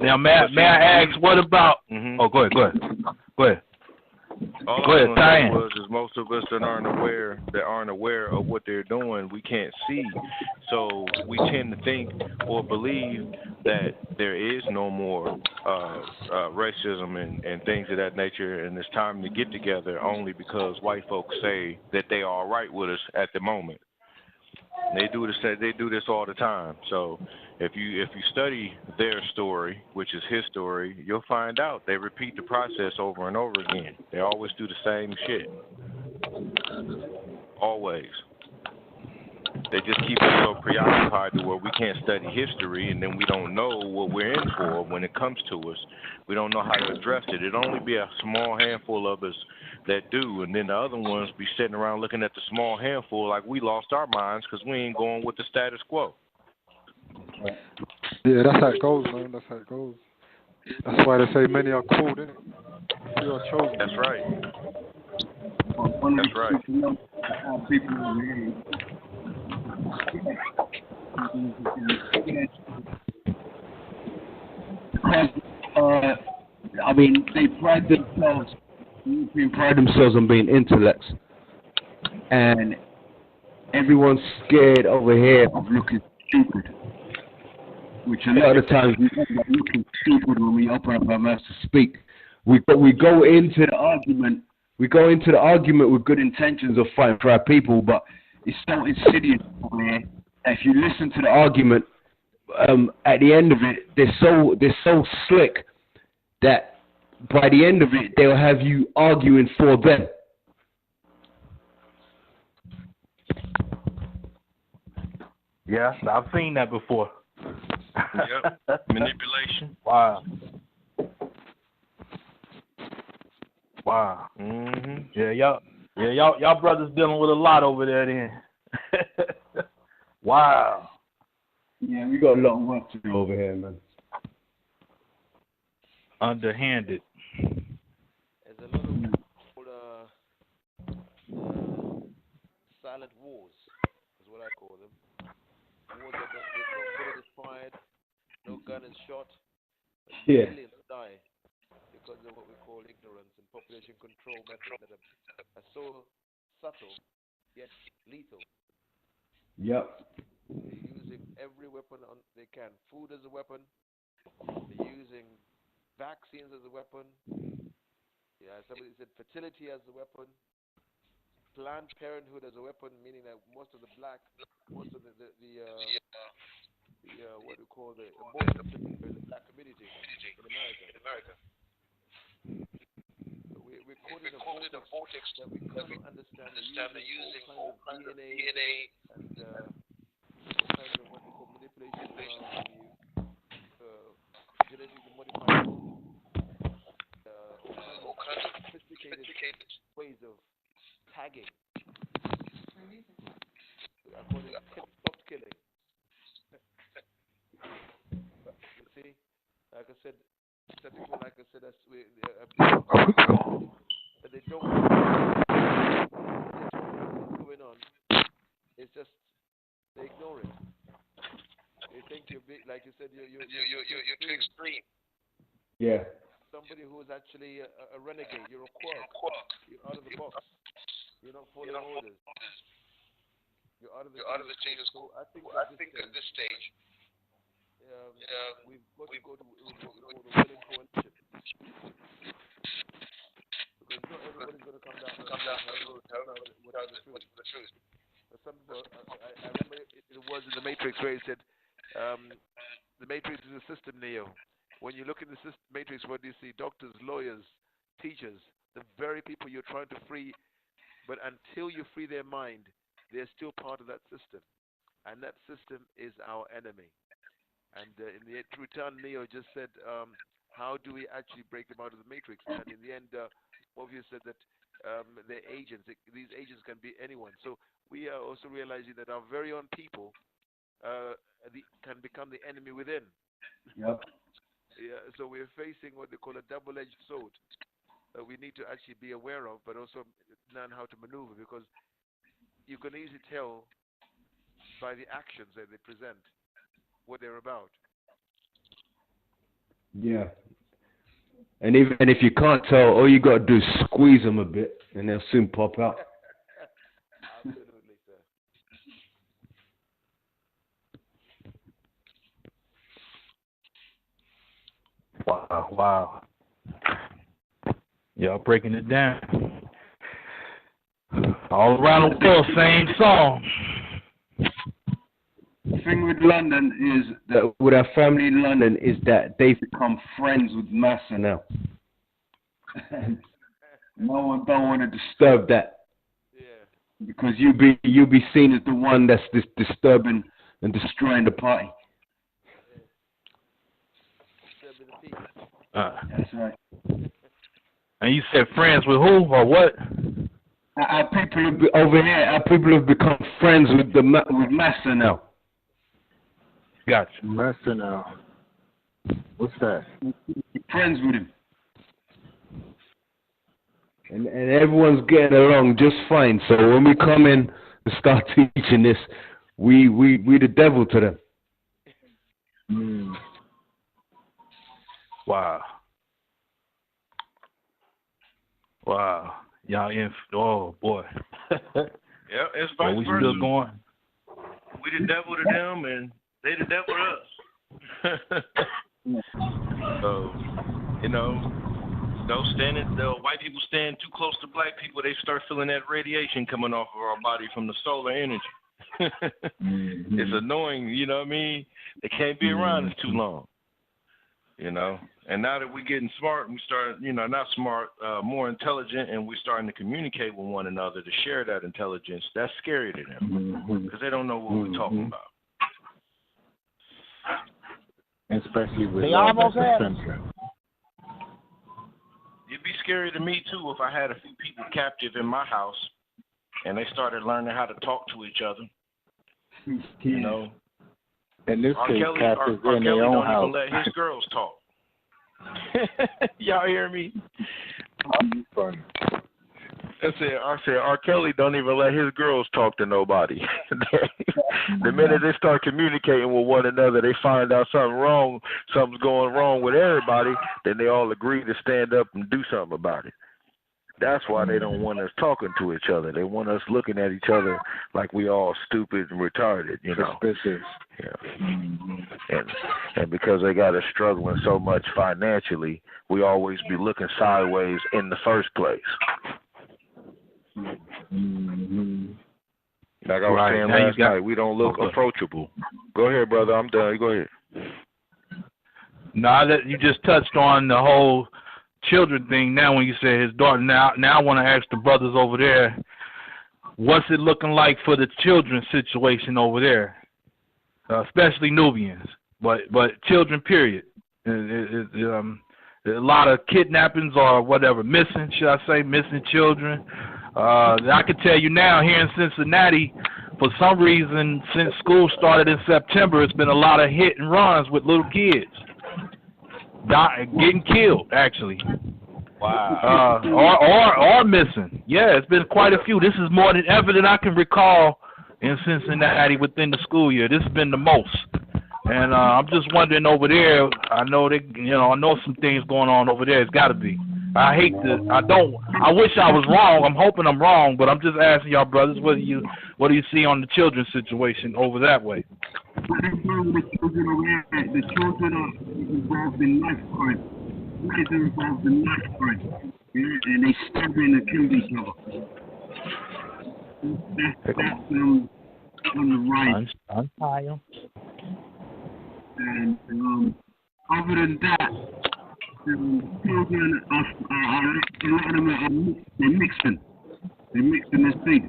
Now, may I ask, what about? Mm-hmm. Oh, go ahead. All Go ahead, I was is most of us that aren't aware of what they're doing, we can't see. So we tend to think or believe that there is no more racism and things of that nature, and it's time to get together only because white folks say that they are all right with us at the moment. They do this all the time. So if you study their story, which is his story, you'll find out they repeat the process over and over again. They always do the same shit. Always. They just keep us so preoccupied to where we can't study history, and then we don't know what we're in for when it comes to us. We don't know how to address it. It'll only be a small handful of us that do, and then the other ones be sitting around looking at the small handful like we lost our minds because we ain't going with the status quo. Yeah, that's how it goes, man. That's how it goes. That's why they say many are called, innit? Few are chosen. That's right. That's right. People over here. Because, I mean, they pride themselves on being intellects, and everyone's scared over here of looking stupid. Which a lot of the times we end up looking stupid when we open up our mouths to speak. We go into the argument. We go into the argument with good intentions of fighting for our people, but it's so insidious over here. If you listen to the argument, at the end of it, they're so slick that by the end of it, they'll have you arguing for them. Yeah, I've seen that before. Yep. Manipulation. Wow. Mm-hmm. Y'all brothers dealing with a lot over there then. Wow. Yeah, we got a lot of work to do over here, man. Underhanded. There's a lot of silent wars, is what I call them. Wars that no bullet is fired, no gun is shot, but millions die because of what we call ignorance and population control methods that are so subtle yet lethal. Yep. They're using every weapon they can. Food as a weapon. They're using vaccines as a weapon. Yeah, somebody said fertility as a weapon. Planned Parenthood as a weapon, meaning that most of the what do you call the abortion in the black community in America. So we're caught in a vortex that we cannot understand. They're using all kinds of DNA and all kinds of what we call manipulation around genetically modified food. All kinds of sophisticated ways of tagging. I call it stop killing. You see, like I said, that's but they don't know what's going on. It's just they ignore it. They think you're big, like you said, you're too extreme. Yeah. Somebody who is actually a renegade. You're a quark. You're out of the box. You're not following orders. You're out of the status quo. So I think at this stage, we've got to go to what we call the willing coalition. Because not everybody's going to come down and tell the truth. Some people, I remember it was in the Matrix where he said, the Matrix is a system, Neo. When you look in the Matrix, what do you see? Doctors, lawyers, teachers, the very people you're trying to free, but until you free their mind, they're still part of that system. And that system is our enemy. And in the return, Neo just said, how do we actually break them out of the Matrix? And in the end, Morpheus said that they're agents. These agents can be anyone. So we are also realizing that our very own people can become the enemy within. Yep. Yeah, so we're facing what they call a double-edged sword that we need to actually be aware of, but also learn how to maneuver, because you can easily tell by the actions that they present what they're about. Yeah. And if you can't tell, all you got to do is squeeze them a bit, and they'll soon pop out. Absolutely, sir. Wow. Y'all breaking it down. All around the world, same song. The thing with London is that with our family in London is that they've become friends with Massa now. No one don't want to disturb that. Yeah. Because you be seen as the one that's disturbing and destroying the party. That's right. And you said friends with who or what? Our people over here. Our people have become friends with Massa now. Gotcha. Massa now. What's that? Friends with him. And everyone's getting along just fine. So when we come in and start teaching this, we the devil to them. Wow. Y'all oh boy. Yeah, it's vice we versa. Still going. We the devil to them, and they the devil to us. So, the white people stand too close to black people, they start feeling that radiation coming off of our body from the solar energy. It's annoying, you know what I mean? They can't be around us too long. And now that we're getting smart, we start, not smart, more intelligent, and we're starting to communicate with one another to share that intelligence. That's scary to them because they don't know what we're talking about. Especially with censor. It'd be scary to me too if I had a few people captive in my house and they started learning how to talk to each other. In this R. case, Kelly, captives R. in Kelly their own don't house. even let his girls talk. Y'all hear me? Funny. I said R. Kelly don't even let his girls talk to nobody. The minute they start communicating with one another, they find out something's going wrong with everybody, then they all agree to stand up and do something about it. That's why they don't want us talking to each other. They want us looking at each other like we all stupid and retarded, Suspicious. Yeah. And because they got us struggling so much financially, we always be looking sideways in the first place. Like I was saying last night, we don't look approachable. Go ahead, brother. I'm done. Go ahead. Now that you just touched on the whole children thing, now when you say his daughter, now I want to ask the brothers over there, what's it looking like for the children situation over there, especially Nubians, but children period. A lot of kidnappings or whatever, missing children. I can tell you now here in Cincinnati, for some reason, since school started in September, it's been a lot of hit and runs with little kids. Getting killed, actually. Wow. Or missing. Yeah, it's been quite a few. This is more than ever that I can recall in Cincinnati within the school year. This has been the most. And I'm just wondering over there. I know I know some things going on over there. It's got to be. I wish I was wrong. I'm hoping I'm wrong, but I'm just asking y'all brothers, what do you see on the children's situation over that way? The children are involved in life crime. Kids are involved in life crime. Yeah, and they stab and kill each other. That's on the right. I'm tired. And other than that, children are a lot of them are mixing. They're mixing their thing.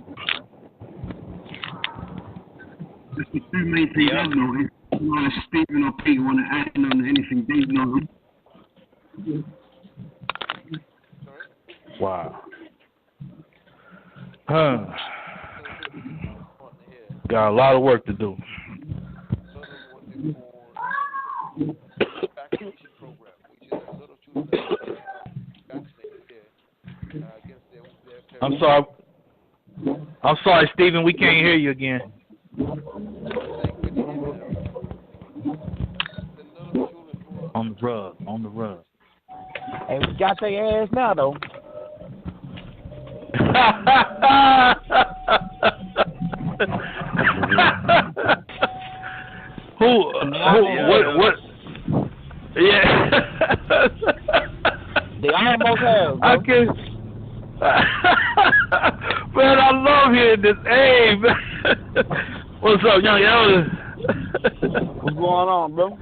That's the two main things I know. If you want to Stephen or Pete want to add on anything they know. Wow. Got a lot of work to do. Vaccination program, which is a lot of children vaccinated against their I'm sorry, Stephen. We can't hear you again. On the rug. Hey, we got their ass now, though. What? Yeah. They almost have, bro. I can. Man, I love hearing this. Hey, man. What's up, young elders? What's going on, bro?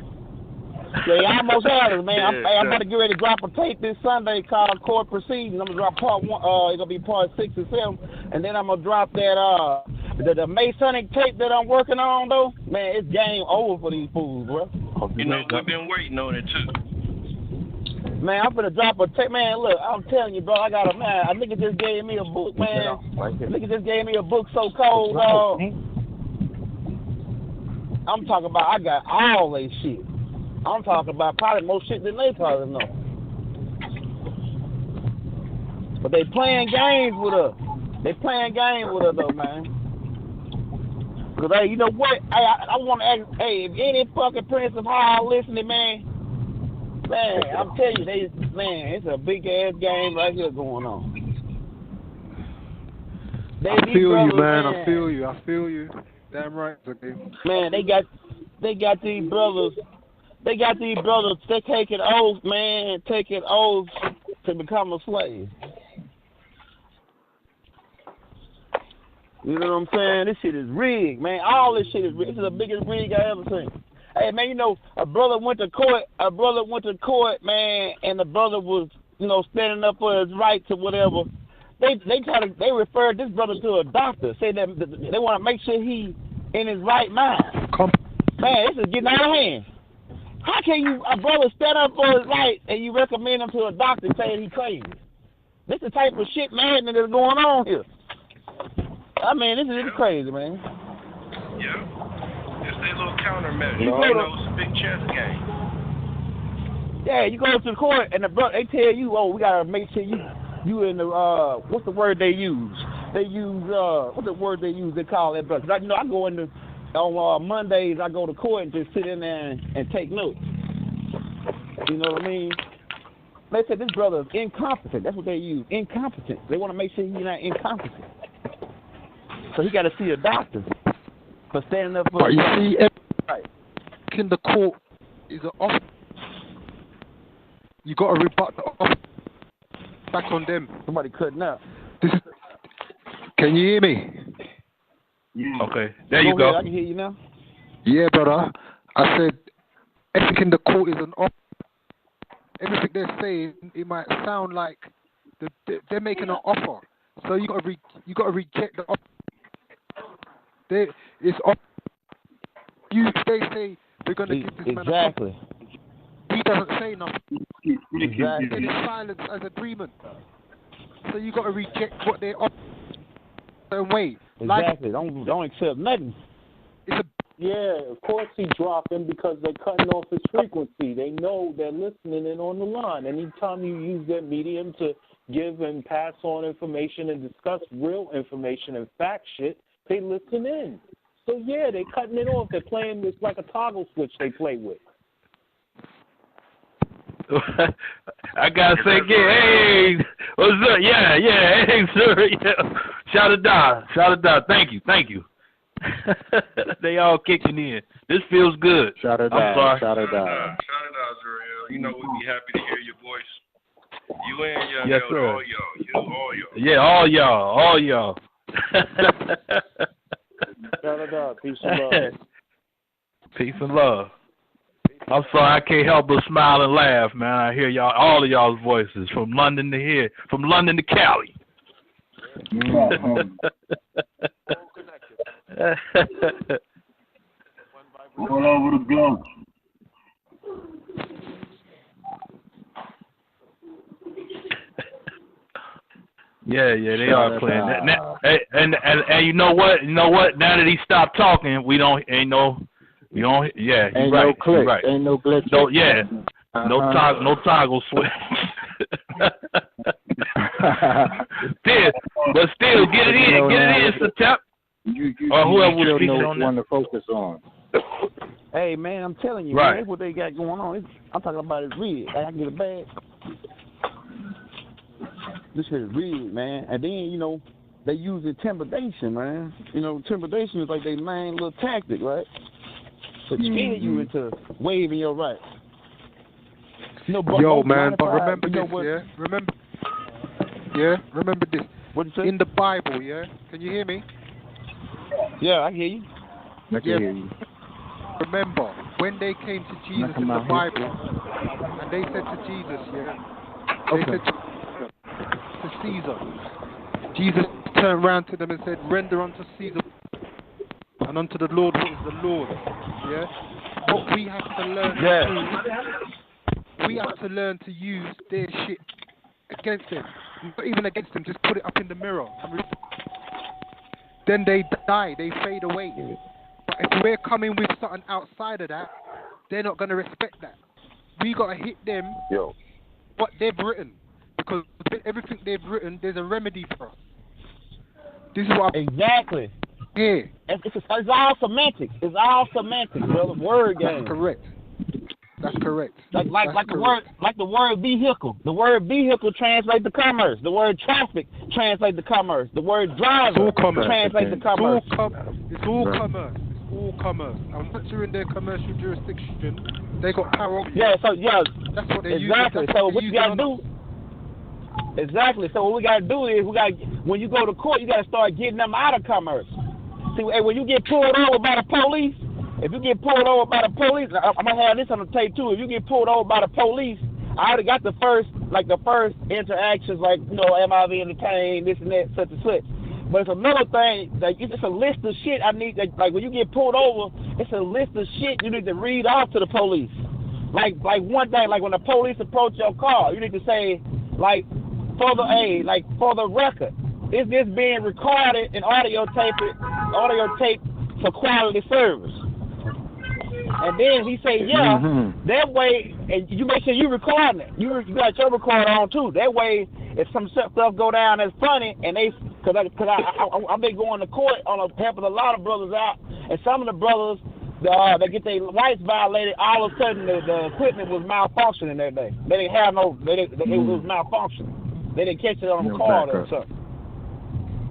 They almost had us, man. I'm about to get ready to drop a tape this Sunday called Court Proceedings. I'm gonna drop part 1. It's gonna be part 6 and 7, and then I'm gonna drop that the Masonic tape that I'm working on though. Man, it's game over for these fools, bro. You know, we've been waiting on it too. Man, I'm gonna drop a tape. Man, look, I'm telling you, bro. I got a nigga just gave me a book, man. Nigga just gave me a book so cold, I'm talking about I got all that shit. I'm talking about probably more shit than they probably know. But they playing games with us. Though, man. Because, hey, you know what? I want to ask, hey, if any fucking Prince of Hall listening, man, I'm telling you, it's a big-ass game right here going on. I feel you, man. I feel you. Damn right. Okay. Man, they got these brothers. They taking oaths, man, to become a slave. You know what I'm saying? This shit is rigged, man. All this shit is rigged. This is the biggest rig I ever seen. Hey, man, you know, a brother went to court, man, and the brother was, you know, standing up for his rights or whatever. They referred this brother to a doctor, say that they want to make sure he in his right mind. Man, this is getting out of hand. How can a brother stand up for his rights and you recommend him to a doctor saying he crazy? This is the type of shit, man, that is going on here. I mean, this is crazy, man. Yeah. It's a little countermeasure. You know, it's a big chess game. Yeah, you go to the court and the brother, they tell you, we gotta make sure you in the what's the word they use? They use what's the word they use? They call that brother. You know, I go on Mondays. I go to court and just sit in there and take notes. You know what I mean? They said this brother is incompetent. That's what they use. Incompetent. They want to make sure he's not incompetent. So he got to see a doctor for standing up for. But you see, in the court is an offer. You got to rebut the offer back on them. Somebody cutting out. Can you hear me? Yeah. Okay, there you go. I can hear you now. Yeah, brother. I said everything in the court is an offer. Everything they're saying, it might sound like they're making an offer. So you got to reject the offer. They say they're going to give this man a offer. He doesn't say nothing. Exactly. It is silence as agreement. So you got to reject what they offer. And wait. Exactly. Don't accept nothing. Yeah, of course he dropped him because they're cutting off his frequency. They know they're listening in on the line. Anytime you use that medium to give and pass on information and discuss real information and fact shit, they listen in. So yeah, they're cutting it off. They're playing this like a toggle switch they play with. I gotta say again, hey, what's up? Yeah, hey, sir, yeah. Shaddah Da, thank you. They all kicking in. This feels good. Shaddah Da. Shaddah Da's real. You know we'd be happy to hear your voice. You and Young yes, Elder, sir. all y'all. All y'all. Yeah, all y'all. Shaddah Da, peace and love. Peace and love. I'm sorry, I can't help but smile and laugh, man. I hear y'all, all of y'all's voices from London to here, from London to Cali. All over the globe. Yeah, they are playing. And you know what? Now that he stopped talking, we don't. Yeah, you're Ain't right. no click. Right. Ain't no glitch. No, yeah. No toggle switch. Still, get it in, Satep. Or whoever was speaking on that. One to focus on. Hey, man, I'm telling you, right. man, what they got going on. I'm talking about is real. I can get a bag. This shit is real, man. And then, they use intimidation, man. Intimidation is like their main little tactic, right? To scare you into waving your right. Yo, man, but remember this, yeah? Remember this. What you say? In the Bible, yeah? Can you hear me? Yeah, I hear you. I can hear you. Remember, when they came to Jesus in the Bible, and they said to Jesus, they said to Caesar. Jesus turned around to them and said, render unto Caesar and unto the Lord what is the Lord. Yeah? What we have to learn to do, we have to learn to use their shit against them. Not even against them, just put it up in the mirror. Then they die, they fade away. But if we're coming with something outside of that, they're not going to respect that. We got to hit them what they've written. Because everything they've written, there's a remedy for us. This is what Exactly. Yeah. It's all semantics. It's all semantics, brother. Word game. That's correct. Like the word vehicle. The word vehicle translates to commerce. The word traffic translates to commerce. The word driver translates to commerce. It's all commerce. And once you're in their commercial jurisdiction, they got power. That's what they use. Exactly. So what you gotta do? Exactly. So what we gotta do is when you go to court, you gotta start getting them out of commerce. See, when you get pulled over by the police, if you get pulled over by the police, I'm gonna have this on the tape too. If you get pulled over by the police, I already got the first interactions, am I being detained, this and that, such and such. But it's another thing, it's a list of shit I need. Like when you get pulled over, it's a list of shit you need to read off to the police. Like one thing, like when the police approach your car, you need to say, for the record, is this being recorded and audio tape for quality service? And then he say, that way, and you make sure you recording it. You got your recorder on too. That way, if some stuff go down that's funny, and because I've been going to court helping a lot of brothers out, and some of the brothers, they get their rights violated. All of a sudden, the equipment was malfunctioning that day. They didn't have it was malfunctioning. They didn't catch it on the recorder or something.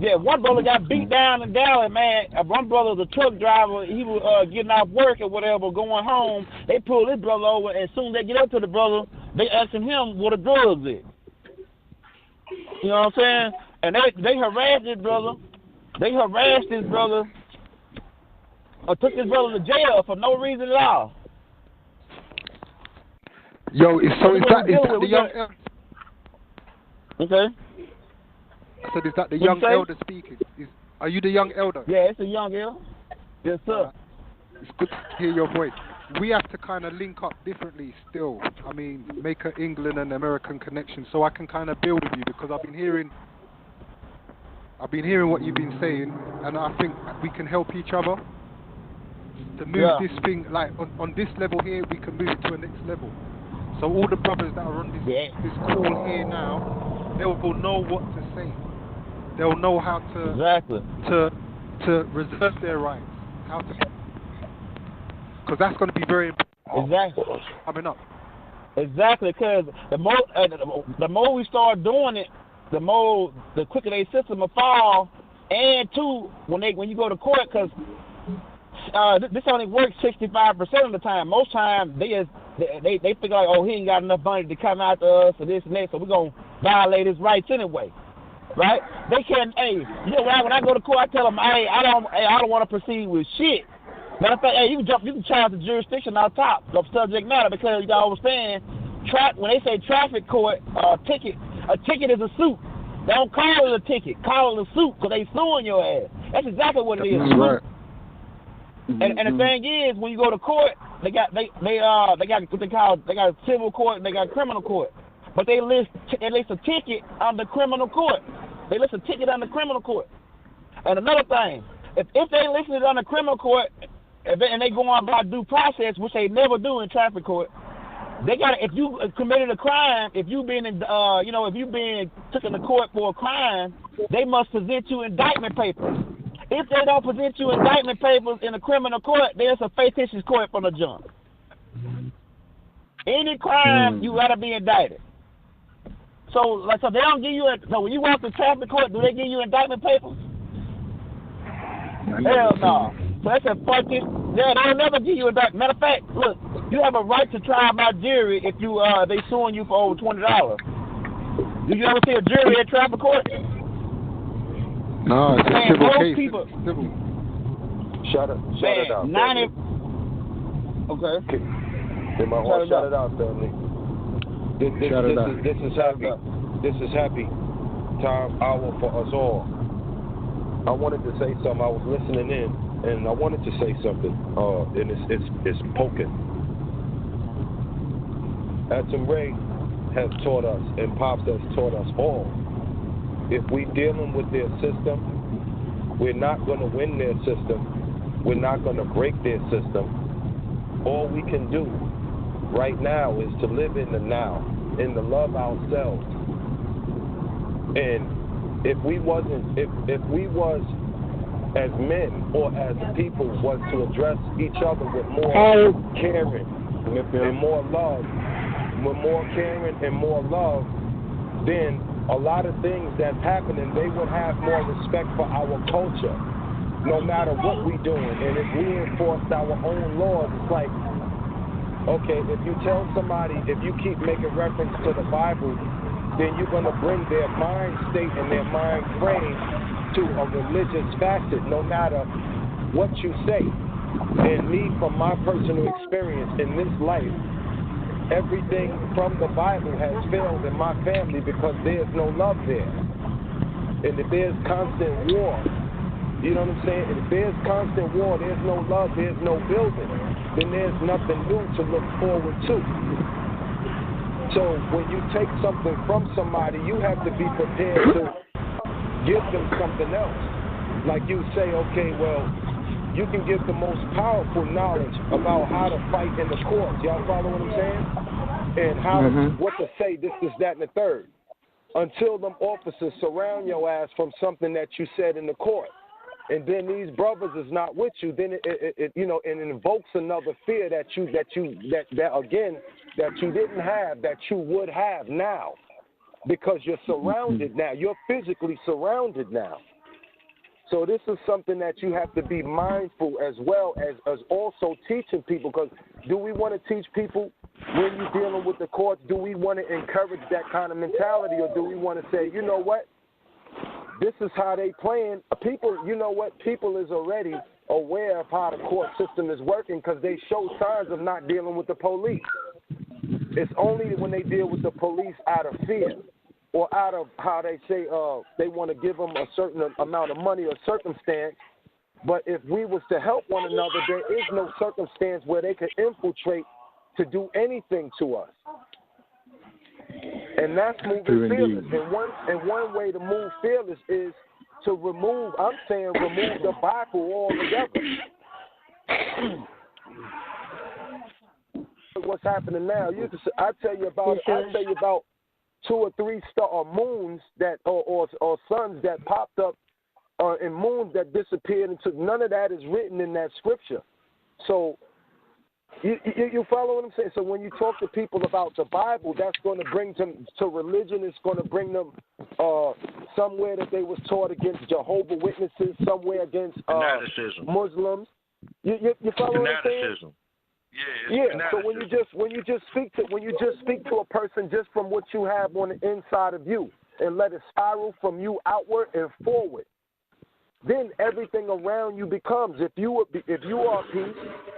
Yeah, one brother got beat down in Dallas, man. One brother was a truck driver. He was getting off work or whatever, going home. They pulled this brother over, and as soon as they get up to the brother, they asking him what the drugs is. You know what I'm saying? And they harassed this brother. Or took this brother to jail for no reason at all. Yo, is that the young elder? Okay. I said, is that the young elder speaking? Are you the young elder? Yeah, it's a young elder. Yes, sir. It's good to hear your voice. We have to kind of link up differently still. I mean, make an England and American connection so I can kind of build with you, because I've been hearing what you've been saying, and I think we can help each other to move this thing, like on this level here, we can move to a next level. So all the brothers that are on this call here now, they will know what to say. They'll know how to to reserve their rights, because that's going to be very important coming up. Exactly, because the more we start doing it, the quicker their system will fall. And two, when you go to court, because this only works 65% of the time. Most times they figure like, oh, he ain't got enough money to come out to us or this and that, so we're gonna violate his rights anyway, right? They can't. Hey, you know, when I go to court, I tell them, hey, I don't want to proceed with shit. Matter of fact, hey, you can challenge the jurisdiction on top of subject matter, because you gotta understand, when they say traffic court, a ticket is a suit. They don't call it a ticket, call it a suit, because they suing your ass. That's exactly what it is. Right. And the thing is, when you go to court, they got what they call, they got civil court and they got criminal court, but they list a ticket under criminal court. They list a ticket under criminal court. And another thing, if they list it under criminal court, and they go on by due process, which they never do in traffic court, they got, if you committed a crime, if you been taken to court for a crime, they must present you indictment papers. If they don't present you indictment papers in a criminal court, there's a fictitious court from the jump. Any crime, you gotta be indicted. So they don't give you so when you walk to traffic court, do they give you indictment papers? Hell no. So that's a fictitious. Yeah, they'll never give you indictment. Matter of fact, look, you have a right to trial by jury if you they suing you for over $20. Did you ever see a jury at traffic court? No, it's a civil case. People, civil. Shout it out. 90. Okay. In my heart, shout it out, family. This is happy. This is happy time hour for us all. I wanted to say something. I was listening in, and I wanted to say something. And it's poking. ATUN-RE has taught us, and Pops has taught us all. If we dealing with their system, we're not going to win their system. We're not going to break their system. All we can do right now is to live in the now, and to love ourselves. And if we was as men or as people was to address each other with more caring and more love, then a lot of things that's happening, they would have more respect for our culture, no matter what we doing. And if we enforced our own laws, it's like, okay, if you tell somebody, if you keep making reference to the Bible, then you're going to bring their mind state and their mind frame to a religious facet, no matter what you say. And me, from my personal experience in this life, everything from the Bible has failed in my family because there's no love there. And if there's constant war, you know what I'm saying? If there's constant war, there's no love, there's no building, then there's nothing new to look forward to. So when you take something from somebody, you have to be prepared to give them something else. Like you say, okay, well, you can give the most powerful knowledge about how to fight in the courts. Y'all follow what I'm saying? And how what to say, this, that, and the third. Until them officers surround your ass from something that you said in the court. And then these brothers is not with you, then it you know, and it invokes another fear that you didn't have, that you would have now. Because you're surrounded now. You're physically surrounded now. So this is something that you have to be mindful, as well as also teaching people. Because do we want to teach people when you're dealing with the courts? Do we want to encourage that kind of mentality, or do we want to say, you know what, this is how they playing? People, you know what, people is already aware of how the court system is working because they show signs of not dealing with the police. It's only when they deal with the police out of fear, or out of how they say they want to give them a certain amount of money or circumstance. But if we was to help one another, there is no circumstance where they could infiltrate to do anything to us. And that's moving fearless. And one way to move fearless is to remove the Bible altogether. What's happening now? I tell you about 2 or 3 moons that or suns that popped up, and moons that disappeared into. None of that is written in that scripture. So You follow what I'm saying? So when you talk to people about the Bible, that's going to bring them to religion. It's going to bring them somewhere that they was taught against Jehovah Witnesses, somewhere against Muslims. You follow what I'm saying? Yeah. So when you just speak to a person just from what you have on the inside of you, and let it spiral from you outward and forward, then everything around you becomes. If you are peace,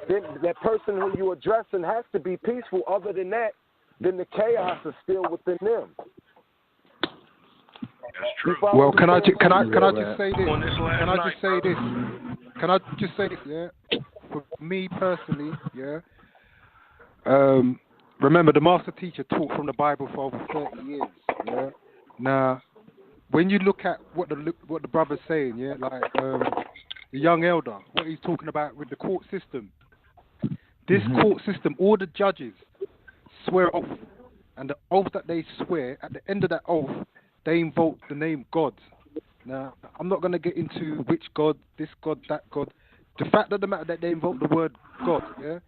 then that person who you're addressing has to be peaceful. Other than that, then the chaos is still within them. That's true. Well, can I just say this? Can I just say this? Yeah. For me personally, yeah. Remember, the master teacher taught from the Bible for over 30 years. Yeah. Now, when you look at what the brother's saying, yeah, like the young elder, what he's talking about with the court system. This court system, all the judges swear oath, and the oath that they swear, at the end of that oath, they invoke the name God. Now, I'm not going to get into which God, this God, that God. The fact of the matter that they invoke the word God, yeah,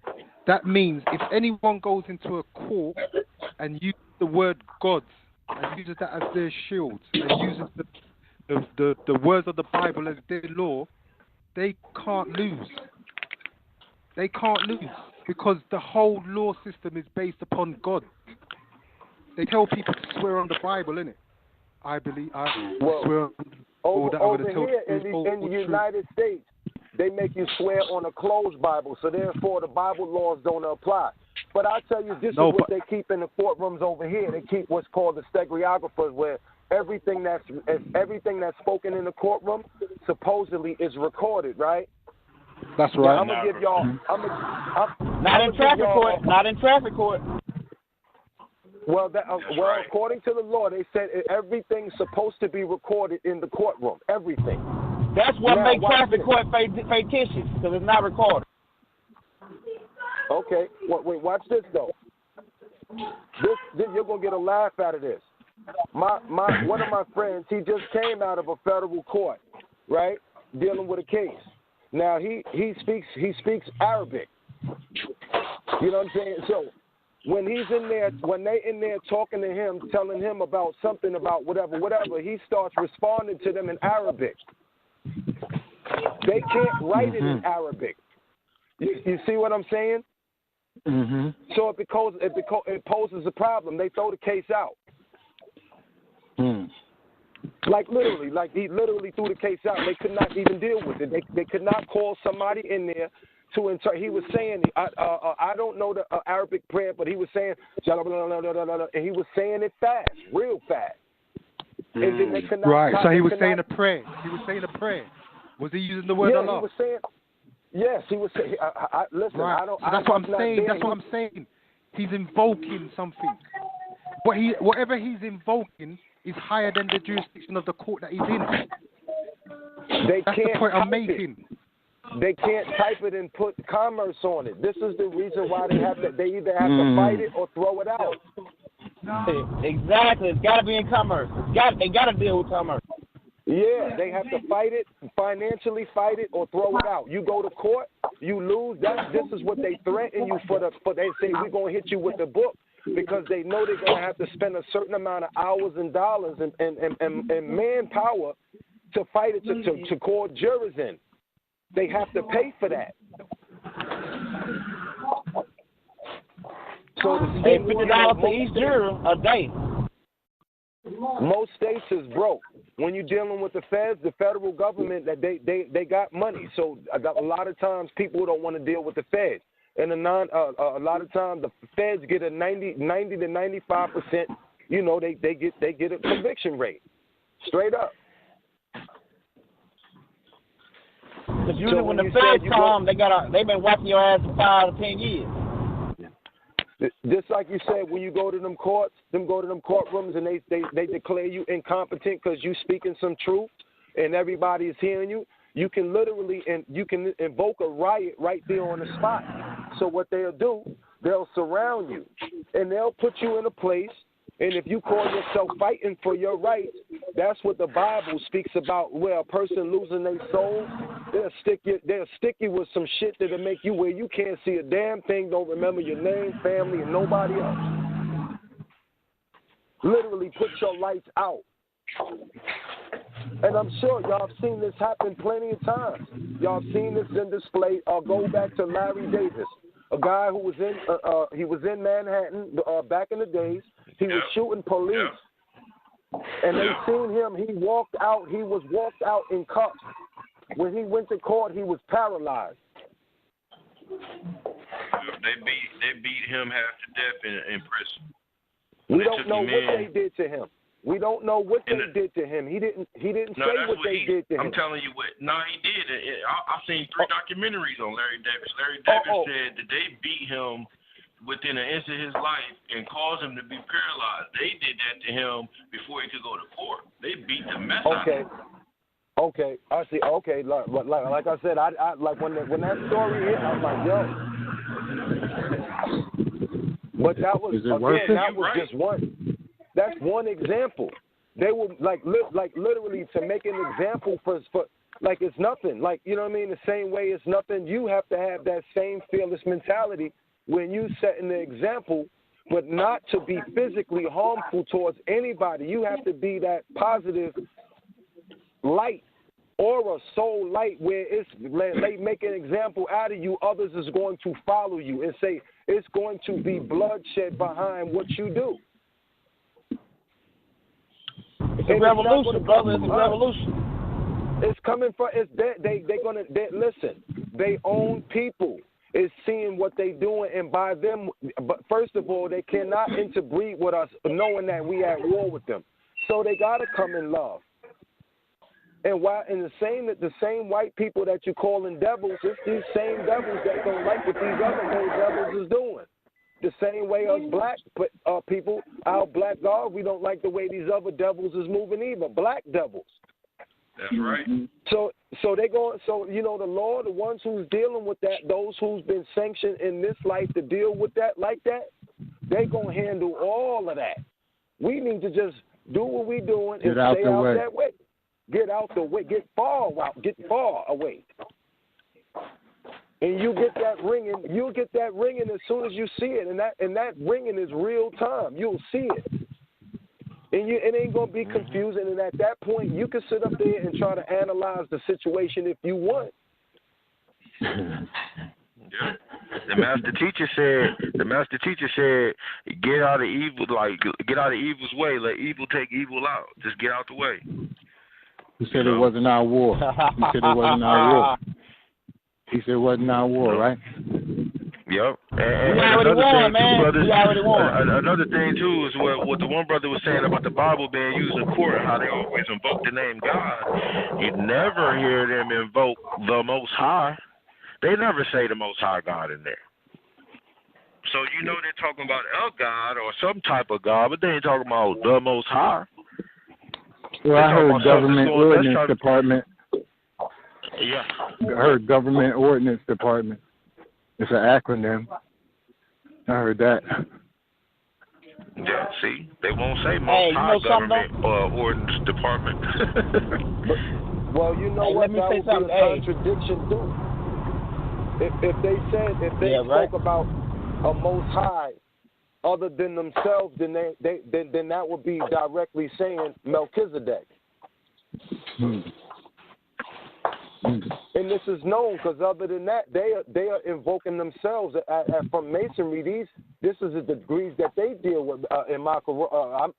that means if anyone goes into a court and uses the word God and uses that as their shield and uses the words of the Bible as their law, they can't lose. They can't lose because the whole law system is based upon God. They tell people to swear on the Bible, innit? I believe I swear on all that over here in the United States, they make you swear on a closed Bible, so therefore the Bible laws don't apply. But I tell you, this is what they keep in the courtrooms over here. They keep what's called the stereographers, where everything that's spoken in the courtroom supposedly is recorded, right? That's right. Now, I'm gonna give y'all. Not in traffic court. Not in traffic court. Well, according to the law, they said everything's supposed to be recorded in the courtroom. Everything. That's what makes traffic court fictitious, because it's not recorded. Okay. Wait. Watch this though. This you're gonna get a laugh out of this. One of my friends, he just came out of a federal court, right, dealing with a case. Now he speaks Arabic. You know what I'm saying? So when he's in there, when they in there talking to him, telling him about something about whatever, he starts responding to them in Arabic. They can't write it in Arabic. You see what I'm saying? Mm-hmm. So it poses a problem. They throw the case out. Like he literally threw the case out. They could not even deal with it. They could not call somebody in there to insert. He was saying, I don't know the Arabic prayer, but he was saying, and he was saying it fast, real fast. And then they could not, right. So he was saying a prayer. Was he using the word Allah? He was saying. Yes, he was saying. Listen, right. I don't. So that's what I'm saying. That's what I'm saying. He's invoking something. Whatever he's invoking is higher than the jurisdiction of the court that he's in. That's the point I'm making. They can't type it and put commerce on it. This is the reason why they either have to fight it or throw it out. Exactly. It's got to be in commerce. They got to deal with commerce. Yeah, they have to fight it, financially fight it, or throw it out. You go to court, you lose. This is what they threaten you for. They say we're gonna hit you with the book because they know they're gonna have to spend a certain amount of hours and dollars and manpower to fight it to call jurors in. They have to pay for that. So $50 for each juror a day. Most states is broke. When you're dealing with the feds, the federal government, that they got money. So a lot of times people don't want to deal with the feds. And a lot of times the feds get a 90 to 95%. You know, they get a conviction rate, straight up. Because usually when the feds come, they've been watching your ass for 5 to 10 years. Just like you said, when you go to them courtrooms and they declare you incompetent because you speaking some truth and everybody is hearing you, you can literally invoke a riot right there on the spot. So what they'll do, they'll surround you and they'll put you in a place And if you call yourself fighting for your rights, that's what the Bible speaks about, where a person losing their soul, they'll stick you with some shit that'll make you where you can't see a damn thing, don't remember your name, family, and nobody else. Literally put your lights out. And I'm sure y'all have seen this happen plenty of times. Y'all have seen this in display. I'll go back to Larry Davis, a guy who was in Manhattan back in the days. He was shooting police, and they seen him. He walked out. He was walked out in cuffs. When he went to court, he was paralyzed. They beat him half to death in prison. We don't know what they did to him. We don't know what they did to him. He didn't say what they did to him. I'm telling you what. No, he did. I've seen 3 documentaries on Larry Davis. Larry Davis said that they beat him within an inch of his life and caused him to be paralyzed. They did that to him before he could go to court. They beat the mess out of him. Okay, I see. Okay, like I said, I like when that story hit, I was like, yo. But that was just one. That's one example. They were literally to make an example for like it's nothing. Like, you know what I mean? The same way it's nothing. You have to have that same fearless mentality when you setting the example, but not to be physically harmful towards anybody. You have to be that positive light or a soul light where they make an example out of you. Others is going to follow you and say it's going to be bloodshed behind what you do. It's a revolution, brother. It's a revolution. It's coming from. Listen. They own people. Is seeing what they doing, and by them. But first of all, they cannot interbreed with us, knowing that we at war with them. So they gotta come in love. And the same white people that you calling devils, it's these same devils that don't like what these other whole devils is doing. The same way us black people, our black God, we don't like the way these other devils is moving either. Black devils. That's right. So they going. So the law, the ones who's dealing with that, those who's been sanctioned in this life to deal with that like that, they gonna handle all of that. We need to just do what we doing and stay out that way. Get out the way. Get far out. Get far away. And you get that ringing. You'll get that ringing as soon as you see it, and that ringing is real time. You'll see it, and it ain't gonna be confusing. And at that point, you can sit up there and try to analyze the situation if you want. Yeah. The master teacher said, get out of evil, get out of evil's way. Let evil take evil out. Just get out the way. He said it wasn't our war. He said it wasn't our war. He said it wasn't our war, right? Yep. And another thing, man. Brothers, another thing too is what the one brother was saying about the Bible being used in court, how they always invoke the name God. You never hear them invoke the Most High. They never say the Most High God in there. So they're talking about a God or some type of God, but they ain't talking about the Most High. Well, I heard Government Ordinance Department. Yeah. I heard Government Ordinance Department. It's an acronym. I heard that. Yeah, see? They won't say Most High Government Ordinance Department. Well, you know what? That would be a contradiction, too. If they spoke about a Most High other than themselves, then that would be directly saying Melchizedek. And this is known because other than that, they are invoking themselves from Masonry. This is the degrees that they deal with in my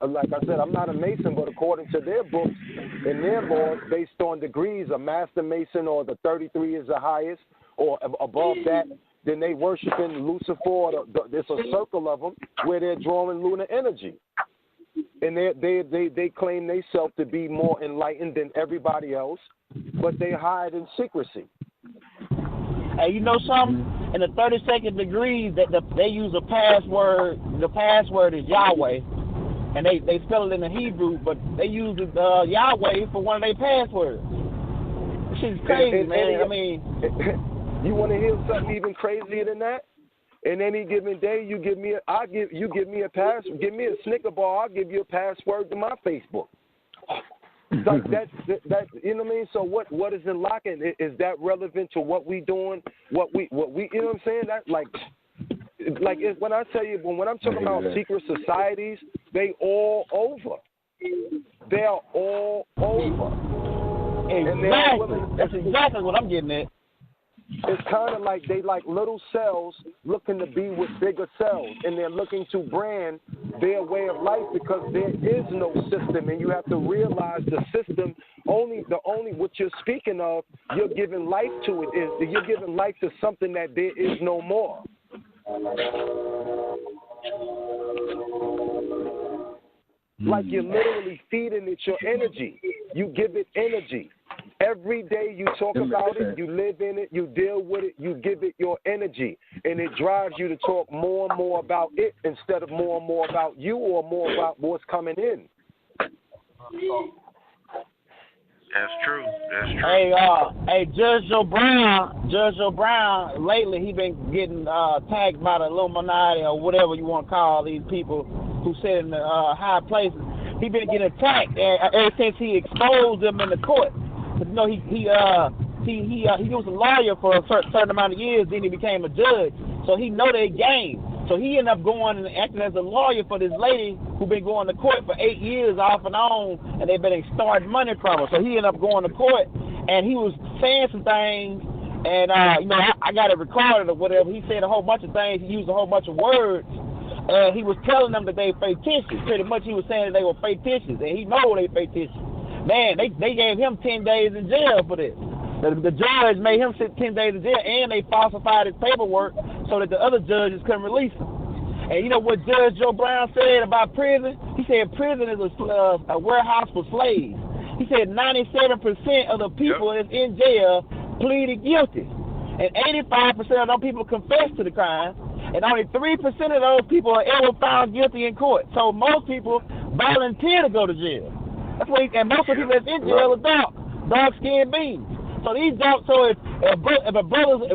like I said, I'm not a Mason, but according to their books and their laws, based on degrees, a Master Mason or the 33 is the highest, or above that, then they worshiping Lucifer. There's a circle of them where they're drawing lunar energy. And they claim themselves to be more enlightened than everybody else, but they hide in secrecy. Hey, you know something? In the 32nd degree, they use a password. The password is Yahweh, and they spell it in the Hebrew, but they use Yahweh for one of their passwords. This is crazy, man. I mean, you want to hear something even crazier than that? In any given day, you give me a Snicker bar, I'll give you a password to my Facebook. Like that, you know what I mean? So what is it locking? Is that relevant to what we doing? What we you know what I'm saying? That like when I tell you when I'm talking about secret societies, they all over. They are all over. Exactly. That's exactly what I'm getting at. It's kind of like they like little cells looking to be with bigger cells, and they're looking to brand their way of life because there is no system, and you have to realize the system only what you're speaking of, you're giving life to it is you're giving life to something that there is no more. Like you're literally feeding it your energy. You give it energy. Every day you talk about it, you live in it, you deal with it, you give it your energy. And it drives you to talk more and more about it instead of more and more about you or more about what's coming in. That's true. That's true. Hey, Judge Joe Brown, lately he been getting tagged by the Illuminati or whatever you want to call these people who sit in the high places. He been getting attacked ever since he exposed them in the court. You know, he was a lawyer for a certain amount of years, then he became a judge. So he know their game. So he ended up going and acting as a lawyer for this lady who been going to court for 8 years off and on, and they've been extorting money from her. So he ended up going to court, and he was saying some things, and you know, I got it recorded or whatever. He said a whole bunch of things. He used a whole bunch of words, and he was telling them that they fictitious. Pretty much he was saying that they were fictitious, and he know they fictitious. Man, they gave him 10 days in jail for this. The judge made him sit 10 days in jail, and they falsified his paperwork so that the other judges couldn't release him. And you know what Judge Joe Brown said about prison? He said prison is a warehouse for slaves. He said 97% of the people that's in jail pleaded guilty. And 85% of those people confessed to the crime. And only 3% of those people are ever found guilty in court. So most people volunteer to go to jail. That's what and most of the people that's in jail are dark-skinned beings. So if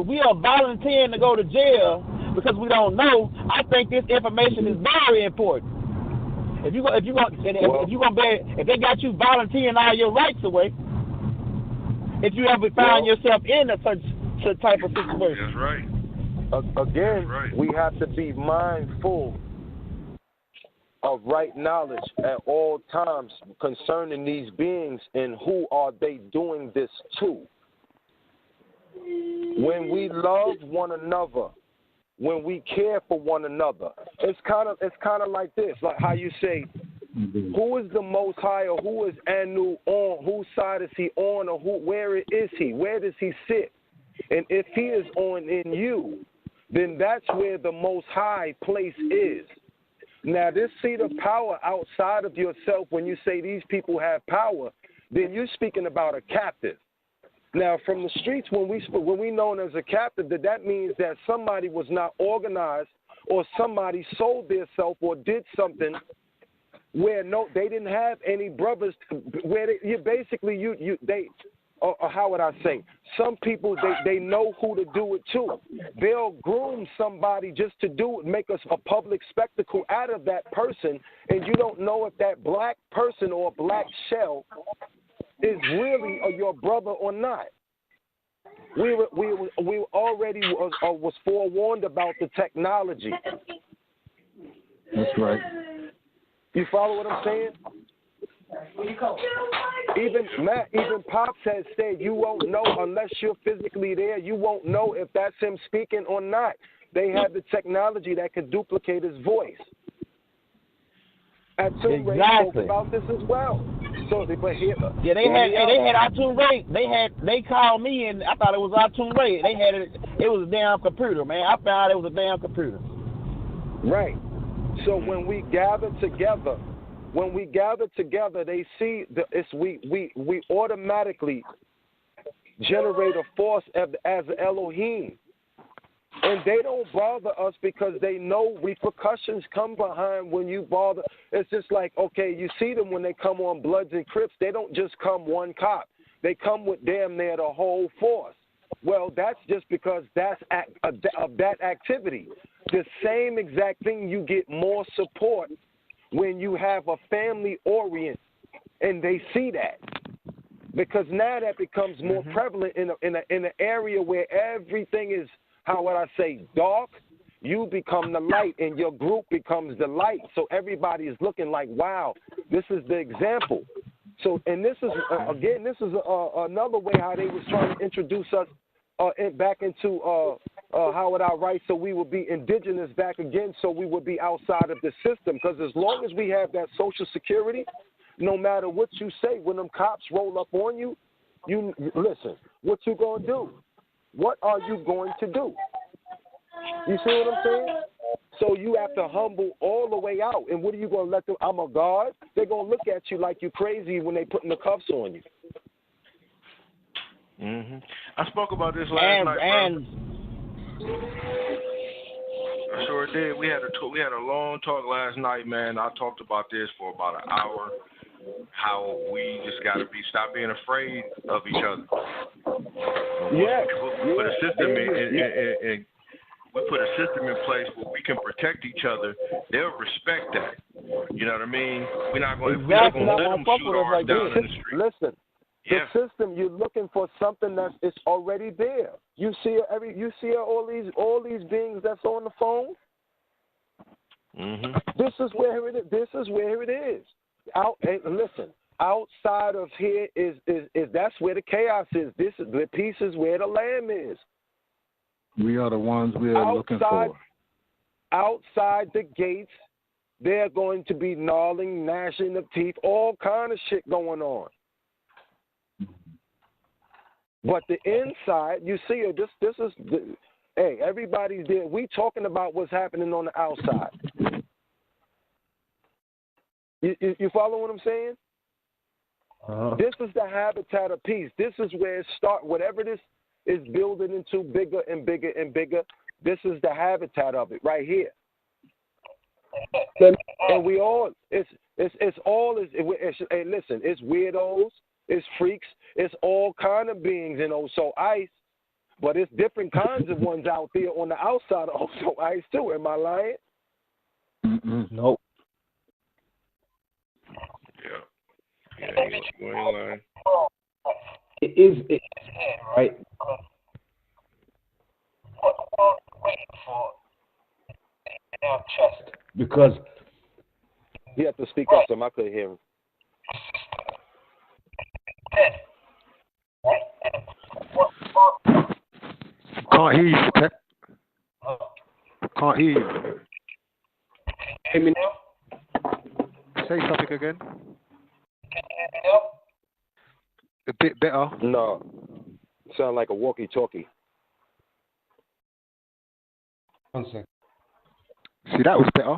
we are volunteering to go to jail because we don't know, I think this information is very important. If they got you volunteering all your rights away, if you ever find yourself in such type of situation. That's right. Again, we have to be mindful of right knowledge at all times concerning these beings and who are they doing this to. When we love one another, when we care for one another, it's kind of like this, like how you say, who is the Most High or who is Anu on? Whose side is he on, or where is he? Where does he sit? And if he is on in you, then that's where the Most High place is. Now, this seat of power outside of yourself, when you say these people have power, then you're speaking about a captive. Now, from the streets, when we known as a captive, that means that somebody was not organized or somebody sold their self or did something where they didn't have any brothers, where how would I say? Some people, they know who to do it to. They'll groom somebody just to do it, make us a public spectacle out of that person, and you don't know if that black person or black shell is really your brother or not. We already was forewarned about the technology. That's right. You follow what I'm saying? Even Pops has said you won't know unless you're physically there. You won't know if that's him speaking or not. They have the technology that can duplicate his voice. ATUN-RE spoke about this as well. So, they had ATUN-RE. They called me and I thought it was ATUN-RE. They had it. It was a damn computer, man. I found it was a damn computer. Right. So when we gather together. They see we automatically generate a force as Elohim. And they don't bother us because they know repercussions come behind when you bother. It's just like, okay, you see them when they come on Bloods and Crips. They don't just come one cop. They come with damn near the whole force. Well, that's just because that's of that activity. The same exact thing, you get more support when you have a family orient and they see that. Because now that becomes more prevalent in an area where everything is, how would I say, dark. You become the light, and your group becomes the light. So everybody is looking like, wow, this is the example. So, and this is again, this is another way how they was trying to introduce us back into how would I write, so we would be indigenous back again, so we would be outside of the system. Because as long as we have that Social Security, no matter what you say, when them cops roll up on you, you listen. What you gonna do? What are you going to do? You see what I'm saying? So you have to humble all the way out. And what are you going to let them? I'm a God. They're going to look at you like you crazy when they putting the cuffs on you. I spoke about this last night, bro. I sure did. We had a long talk last night, man. I talked about this for about an hour. How we just got to stop being afraid of each other. Yeah. We put a system in. We put a system in place where we can protect each other. They'll respect that. You know what I mean? We're not going to let them shoot ours down in the street. Listen, the system, you're looking for something it's already there. You see all these beings that's on the phone. This is where it is. This is where it is. Listen, outside of here is that's where the chaos is. This is the peace is where the lamb is. We are the ones we are looking for. Outside the gates, they're going to be gnawing, gnashing of teeth, all kind of shit going on. But the inside, you see, this is, hey, everybody's there. We talking about what's happening on the outside. You follow what I'm saying? This is the habitat of peace. This is where it starts. Whatever this is building into bigger and bigger and bigger, this is the habitat of it right here. And we all, hey, listen, it's weirdos, it's freaks, it's all kind of beings in OSOICE, but it's different kinds of ones out there on the outside of OSOICE too. Am I lying? Nope. Yeah, you ain't lying. It is, right? Because you have to speak up, so I couldn't hear him. Can't hear you, Pep. Can't hear you. Hear me now? Say something again. A bit better. No. Sound like a walkie-talkie. 1 second. See, that was better.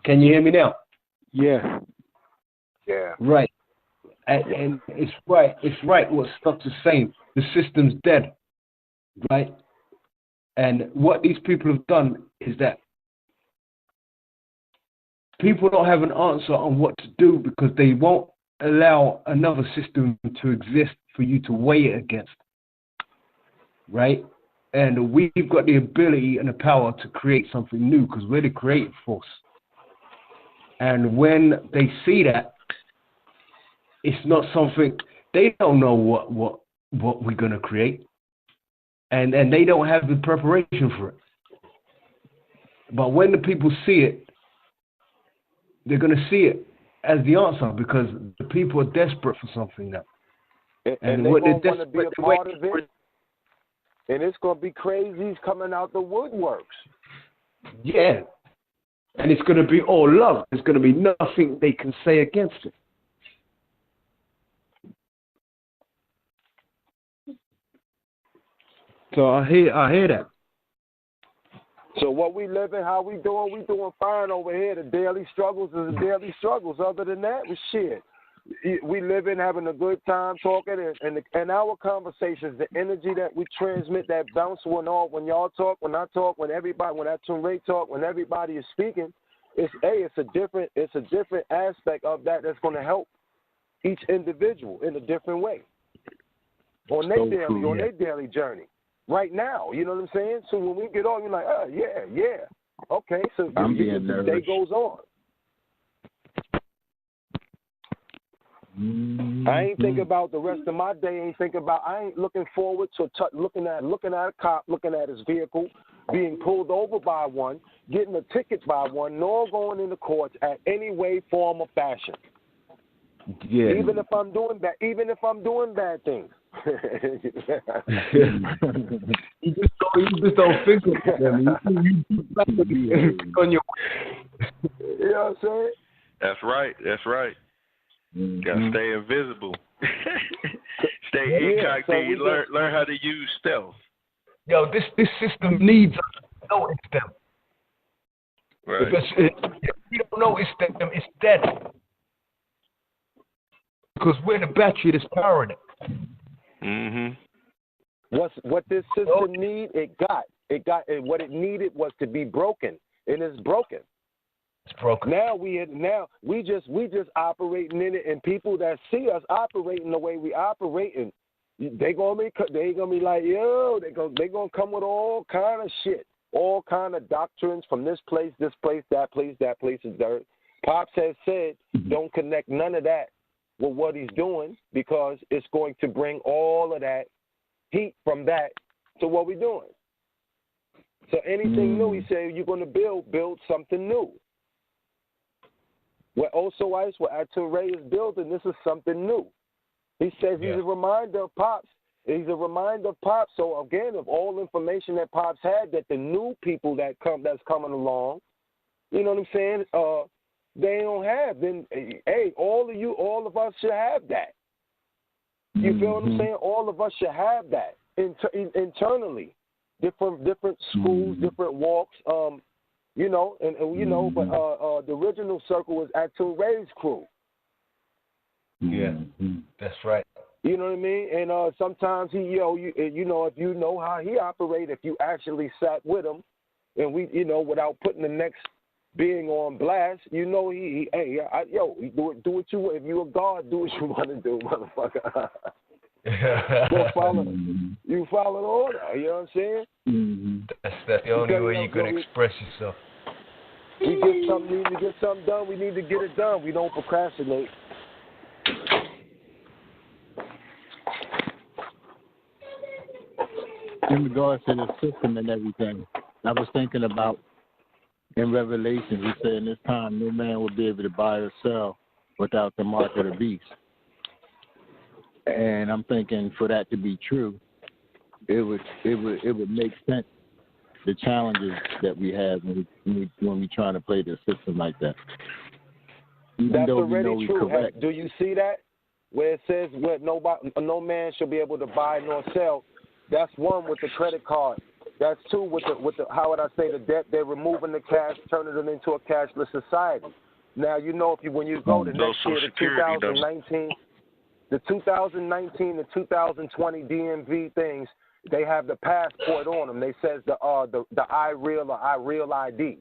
Can you hear me now? Yeah. Yeah. Right. And it's right what Stubbs is saying. The system's dead. Right? And what these people have done is that people don't have an answer on what to do because they won't allow another system to exist for you to weigh it against. Right? And we've got the ability and the power to create something new because we're the creative force. And when they see that, it's not something, they don't know what we're going to create. And they don't have the preparation for it. But when the people see it, they're going to see it as the answer because the people are desperate for something now. And what they're desperate to be a part of it. And it's going to be crazies coming out the woodworks. Yeah. And it's going to be all love. There's going to be nothing they can say against it. So I hear that. So what we living, how we doing fine over here. The daily struggles is the daily struggles. Other than that, we shit. We living, having a good time talking, and our conversations, the energy that we transmit, that bounce when y'all talk, when I talk, when ATUN-RE talk, when everybody is speaking, it's a different aspect of that that's going to help each individual in a different way on their daily journey. Right now, you know what I'm saying? So when we get on, you're like, oh, yeah. Okay, so the day goes on. I ain't thinking about the rest of my day. I ain't looking forward to looking at a cop, looking at his vehicle, being pulled over by one, getting a ticket by one, nor going into courts at any way, form, or fashion. Yeah. Even if I'm doing bad things. you just don't think of them. On your you know what I'm saying? That's right. Gotta stay invisible. Stay incognito. Learn how to use stealth. Yo, this system needs us to notice them. Right. Because if we don't notice them, it's dead. Because we're the battery that's powering it. What this system need, it got, and what it needed was to be broken, and it's broken. It's broken. Now we just operating in it, and people that see us operating the way we operating, they gonna be like, yo, they gonna come with all kind of shit, all kind of doctrines from this place, that place is dirt. Pops has said, don't connect none of that with what he's doing, because it's going to bring all of that heat from that to what we're doing. So anything new, he said, you're going to build something new. What OSOICE, what ATUN-RE is building, this is something new. He says he's a reminder of Pops. So again, of all information that Pops had, that the new people that's coming along, you know what I'm saying, they don't have, then, hey, all of us should have that. You feel what I'm saying? All of us should have that internally. Different schools, different walks, but the original circle was ATUN-RE's crew. Yeah, that's right. You know what I mean? And sometimes if you know how he operates, if you actually sat with him, and without putting the next being on blast, he do what you, if you a God, do what you want to do, motherfucker. You follow the order, you know what I'm saying? That's the only way you can express yourself. We need to get something done, we need to get it done. We don't procrastinate. In regards to the system and everything, I was thinking about in Revelation, he said in this time no man will be able to buy or sell without the mark of the beast. And I'm thinking for that to be true, it would make sense, the challenges that we have when we trying to play the system like that. That's already true. Do you see that? Where it says no man shall be able to buy nor sell. That's one with the credit card. That's two with the how would I say, the debt. They're removing the cash, turning it into a cashless society. Now when you go to next year, the 2019 to 2020 DMV things, they have the passport on them. They says the iReal or iReal ID.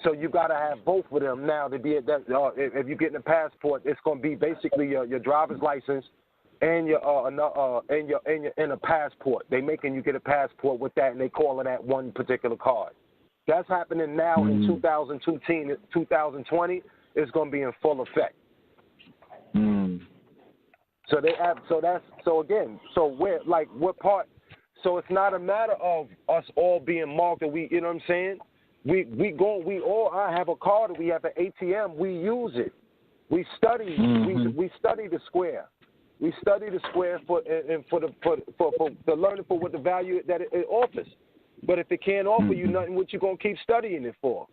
So you got to have both of them now to be that. If you're getting a passport, it's going to be basically your driver's license and your a passport. They making you get a passport with that, and they calling that one particular card. That's happening now in 2020. It's going to be in full effect. So they have. So where, like, what part? So it's not a matter of us all being marked, or you know what I'm saying? I have a card, we have an ATM, we use it. We study we study the square. We study the square for learning for what the value that it offers. But if it can't offer you nothing, what you gonna keep studying it for?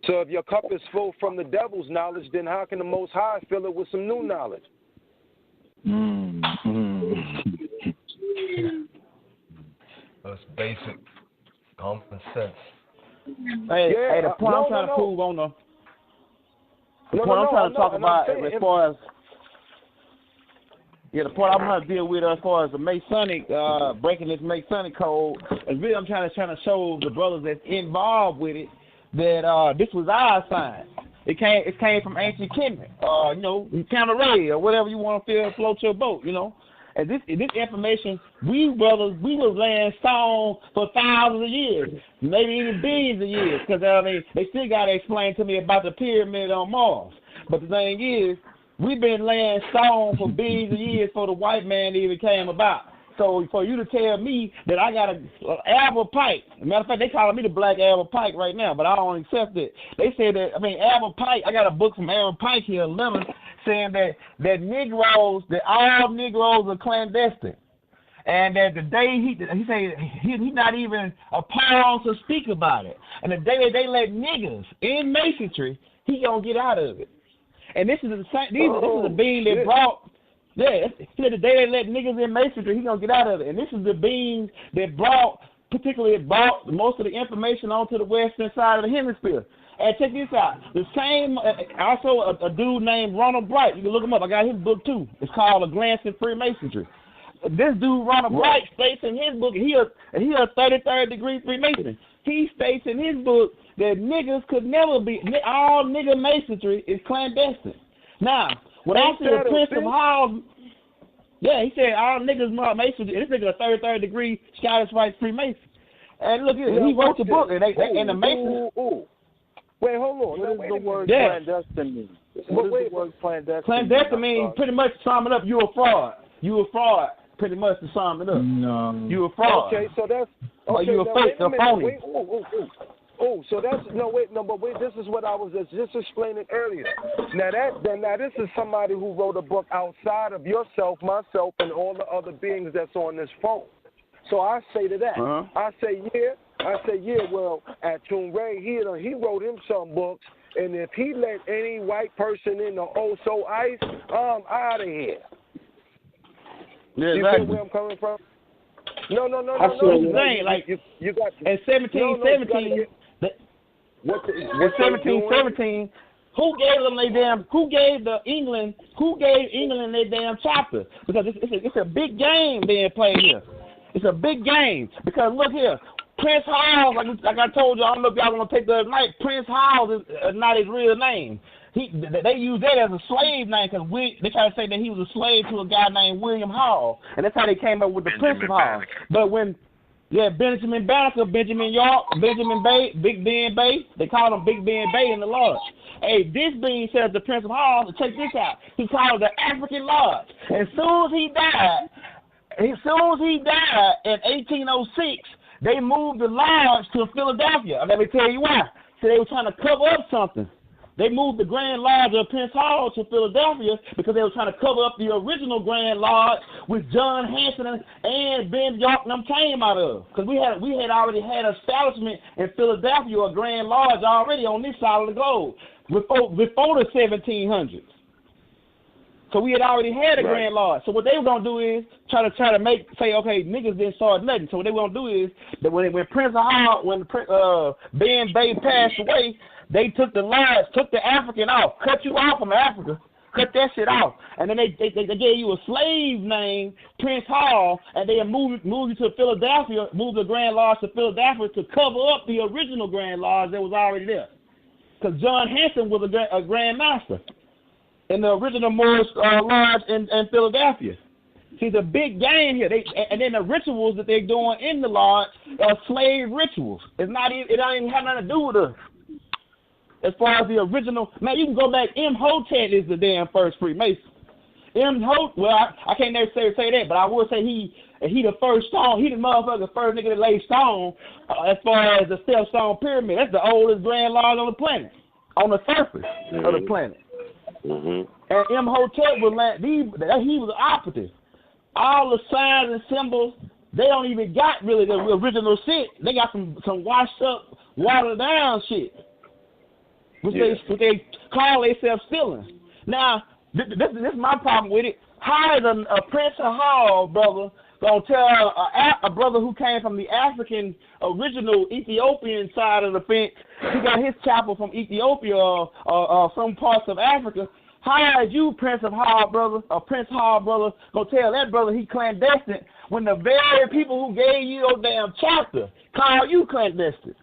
So if your cup is full from the devil's knowledge, then how can the Most High fill it with some new knowledge? That's basic common sense. Hey, the point I'm trying to prove on the point I'm trying to talk about as far as the point I'm trying to deal with as far as the Masonic breaking this Masonic code, and really I'm trying to show the brothers that's involved with it that this was our sign. It came from ancient Kemet, Canada or whatever you want to float your boat, And this information, we was laying stone for thousands of years, maybe even billions of years, because they still got to explain to me about the pyramid on Mars. But the thing is, we've been laying stone for billions of years before the white man even came about. So for you to tell me that I got an Albert Pike, matter of fact, they calling me the Black Albert Pike right now, but I don't accept it. They said that, Albert Pike, I got a book from Albert Pike here, 11, saying that all Negroes are clandestine. And that the day he said he's not even appalled to speak about it. And the day that they let niggas in masonry, he gonna get out of it. And this is the same. This is the being that brought. Yeah, he said the day they let niggas in masonry, he gonna get out of it. And this is the beings that brought most of the information onto the western side of the hemisphere. And check this out. The same, also a dude named Ronald Bright. You can look him up. I got his book too. It's called A Glance at Freemasonry. This dude Ronald Bright states in his book, he a 33rd degree Freemason. He states in his book that niggas could never be, all nigga masonry is clandestine. Now, when I see the Prince of Hall, he said all niggas masonry, this nigga a 33rd degree Scottish Rite Freemason. And look at it, he wrote the book, and the Masons. Wait, hold on. What does the word clandestine mean? What does the word clandestine mean? Clandestine means, pretty much to sum it up, you a fraud. You a fraud, pretty much to sum it up. No. You a fraud. Okay, so that's... Or you a fake, a phony. Wait, so that's... but wait, this is what I was just explaining earlier. Now, this is somebody who wrote a book outside of yourself, myself, and all the other beings that's on this phone. So I say to that, I say, well, ATUN-RE, he wrote him some books, and if he let any white person in the OSOICE, I'm out of here. Yeah, you exactly. see where I'm coming from? No. That's what I'm saying. Like, you got in 1717, in 1717, who gave England their damn chapter? Because it's a big game being played here. It's a big game. Because look here, Prince Hall, like I told you, I don't know if y'all want to take the night. Prince Hall is not his real name. They use that as a slave name because they try to say that he was a slave to a guy named William Hall, and that's how they came up with the Prince of Hall. But Benjamin Banneker, Benjamin York, Benjamin Bay, Big Ben Bay, they called him Big Ben Bay in the Lodge. Hey, this being said, the Prince of Hall, check this out. He called it the African Lodge. As soon as he died in 1806, they moved the lodge to Philadelphia. Let me tell you why. So they were trying to cover up something. They moved the Grand Lodge of Prince Hall to Philadelphia because they were trying to cover up the original Grand Lodge which John Hanson and Ben York and them came out of. Because we had already had an establishment in Philadelphia, a Grand Lodge already on this side of the globe before the 1700s. So we had already had a Grand Lodge. So what they were gonna do is try to say, okay, niggas didn't start nothing. So what they were gonna do is that when Prince of Hall, Ben Bay passed away, they took the lodge, took the African off, cut you off from Africa, cut that shit off, and then they gave you a slave named Prince Hall, and they moved you to Philadelphia, moved the Grand Lodge to Philadelphia to cover up the original Grand Lodge that was already there, because John Hanson was a Grand Master in the original Moorish Lodge in Philadelphia. See, the big game here, and then the rituals that they're doing in the lodge are slave rituals. It don't even have nothing to do with us. As far as the original, man, you can go back. Imhotep is the damn first Freemason. I can't never say that, but I will say he the first stone. He the motherfucker first nigga that laid stone as far as the stone pyramid. That's the oldest Grand Lodge on the planet, on the surface of the planet. Mm-hmm. And Imhotep he was operative. All the signs and symbols, they don't even got really the original shit. They got some washed up, watered down shit. Which they call themselves stealing. Now, this is my problem with it. How is a Prince of Hall brother gonna tell a brother who came from the African original Ethiopian side of the fence? He got his chapel from Ethiopia or some parts of Africa. How is you, Prince of Hall brother, or Prince Hall brother, gonna tell that brother he clandestine when the very people who gave you your damn chapter call you clandestine?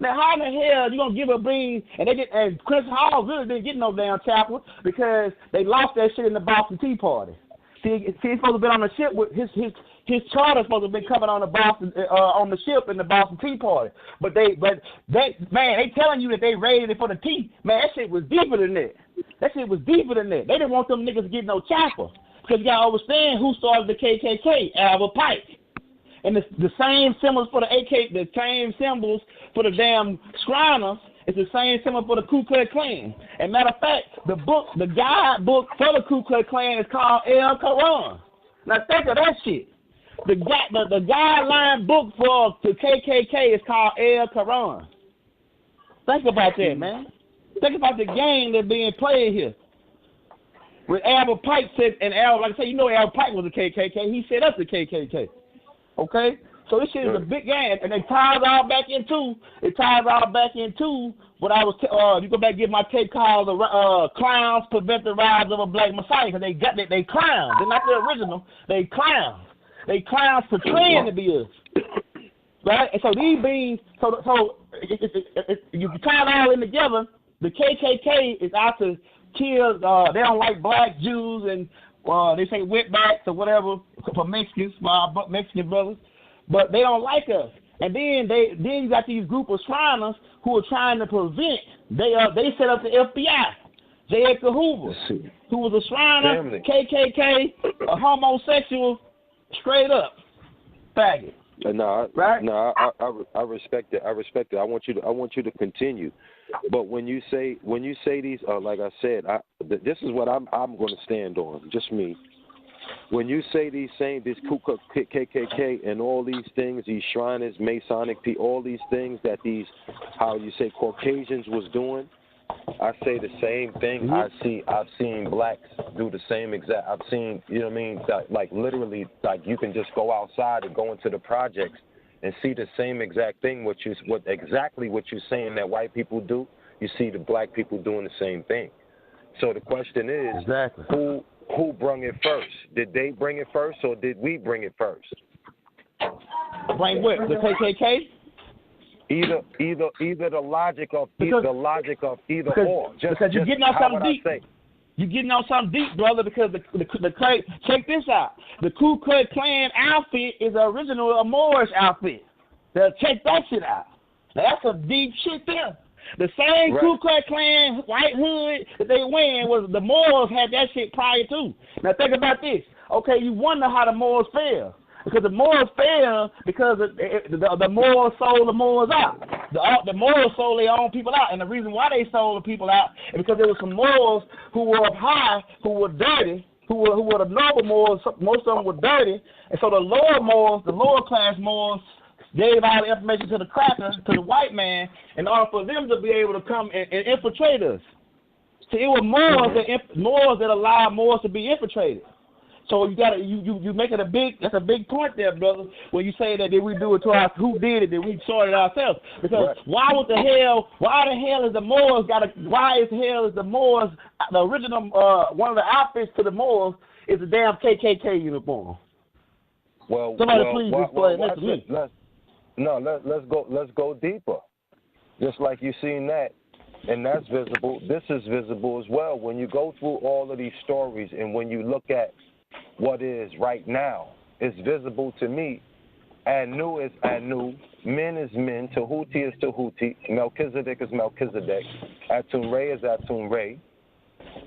Now, how in the hell you gonna give a bean? And Chris Hall really didn't get no damn chapel because they lost that shit in the Boston Tea Party. See, he's supposed to be on the ship with his charter supposed to be coming on the ship in the Boston Tea Party. But they telling you that they raided it for the tea. Man, that shit was deeper than that. They didn't want them niggas to get no chapel because you gotta understand who started the KKK, Albert Pike. And the same symbols for the the same symbols for the damn Shriners, it's the same symbol for the Ku Klux Klan. And matter of fact, the guide book for the Ku Klux Klan is called El Quran. Now think of that shit. The guideline book for the KKK is called El Quran. Think about that, man. Think about the game that's being played here. With Albert Pike said, and like I said, Albert Pike was a KKK. He set up the KKK. Okay, so this shit is a big game, and it ties all back into what I was. You go back and get my tape called "The Clowns Prevent the Rise of a Black Messiah" because they clowns. They're not the original. They clowns. They clowns portraying to be us. Right, and so these beings. So you tie it all in together. The KKK is out to kill. They don't like black Jews and. They say wetbacks or whatever for Mexicans, my Mexican brothers, but they don't like us. And then you got these group of Shriners who are trying to prevent. They set up the FBI. J. Edgar Hoover, who was a Shriner, KKK, a homosexual, straight up faggot. I respect it. I want you to continue. But when you say these, like I said, this is what I'm going to stand on. Just me. When you say this Ku Klux KKK and all these things, these Shriners, Masonic, all these things that these, how you say, Caucasians was doing, I say the same thing. I've seen blacks do the same exact. I've seen, you know what I mean, like literally, like you can just go outside and go into the projects and see the same exact thing. What you're saying that white people do, you see the black people doing the same thing. So the question is, who brung it first? Did they bring it first, or did we bring it first? Bring what? The KKK? Either the logic of either or. Because you're getting on something deep. You're getting on something deep, brother. Because the check this out. The Ku Klux Klan outfit is the original Moorish outfit. Now check that shit out. Now that's some deep shit there. The same Ku Klux Klan white hood that they wearing was the Moors had that shit prior to. Now think about this. Okay, you wonder how the Moors fell. Because the Moors fell because the Moors sold the Moors out. The Moors sold their own people out. And the reason why they sold the people out is because there were some Moors who were up high, who were dirty, who were the noble Moors. Most of them were dirty. And so the lower Moors, the lower class Moors, gave all the information to the cracker, to the white man, in order for them to be able to come and infiltrate us. See, it was Moors that allowed Moors to be infiltrated. So you make it that's a big point there, brother, when you say that did we do it to us, who did it, did we sort it ourselves? Because why the hell is the Moors the original one of the outfits to the Moors is the damn KKK uniform? Somebody please explain that to me. Let's go deeper. Just like you seen that, and that's visible. This is visible as well. When you go through all of these stories, and when you look at what is right now, it's visible to me. Anu is Anu, men is men, Tahuti is Tahuti, Melchizedek is Melchizedek, ATUN-RE is ATUN-RE.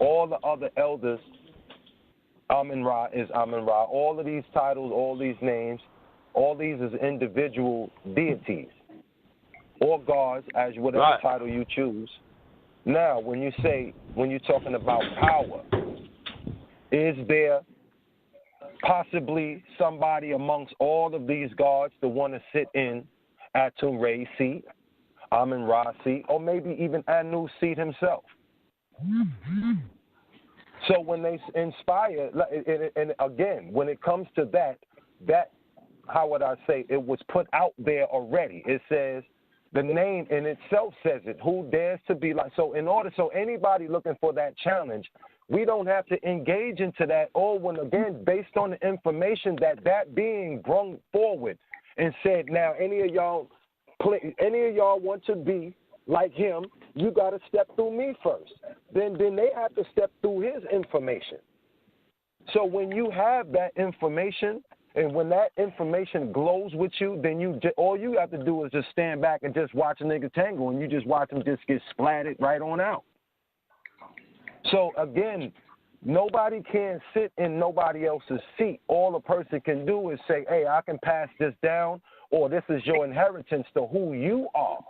All the other elders, Amun-Ra is Amun-Ra. All of these titles, all these names, all these is individual deities or gods, as whatever title you choose. Now, when you're talking about power, is there possibly somebody amongst all of these gods to want to sit in ATUN-RE seat, Amun-Ra seat, or maybe even Anu seat himself? So when they inspire, and again, when it comes to that, how would I say, it was put out there already. It says, the name in itself says it. Who dares to be like, so anybody looking for that challenge, we don't have to engage into that. Or when, again, based on the information that being brung forward and said, now any of y'all any of y'all want to be like him, you got to step through me first. Then they have to step through his information. So when you have that information, and when that information glows with you, then all you have to do is just stand back and just watch a nigga tangle, and you just watch him just get splatted right on out. So again, nobody can sit in nobody else's seat. All a person can do is say, hey, I can pass this down, or this is your inheritance to who you are.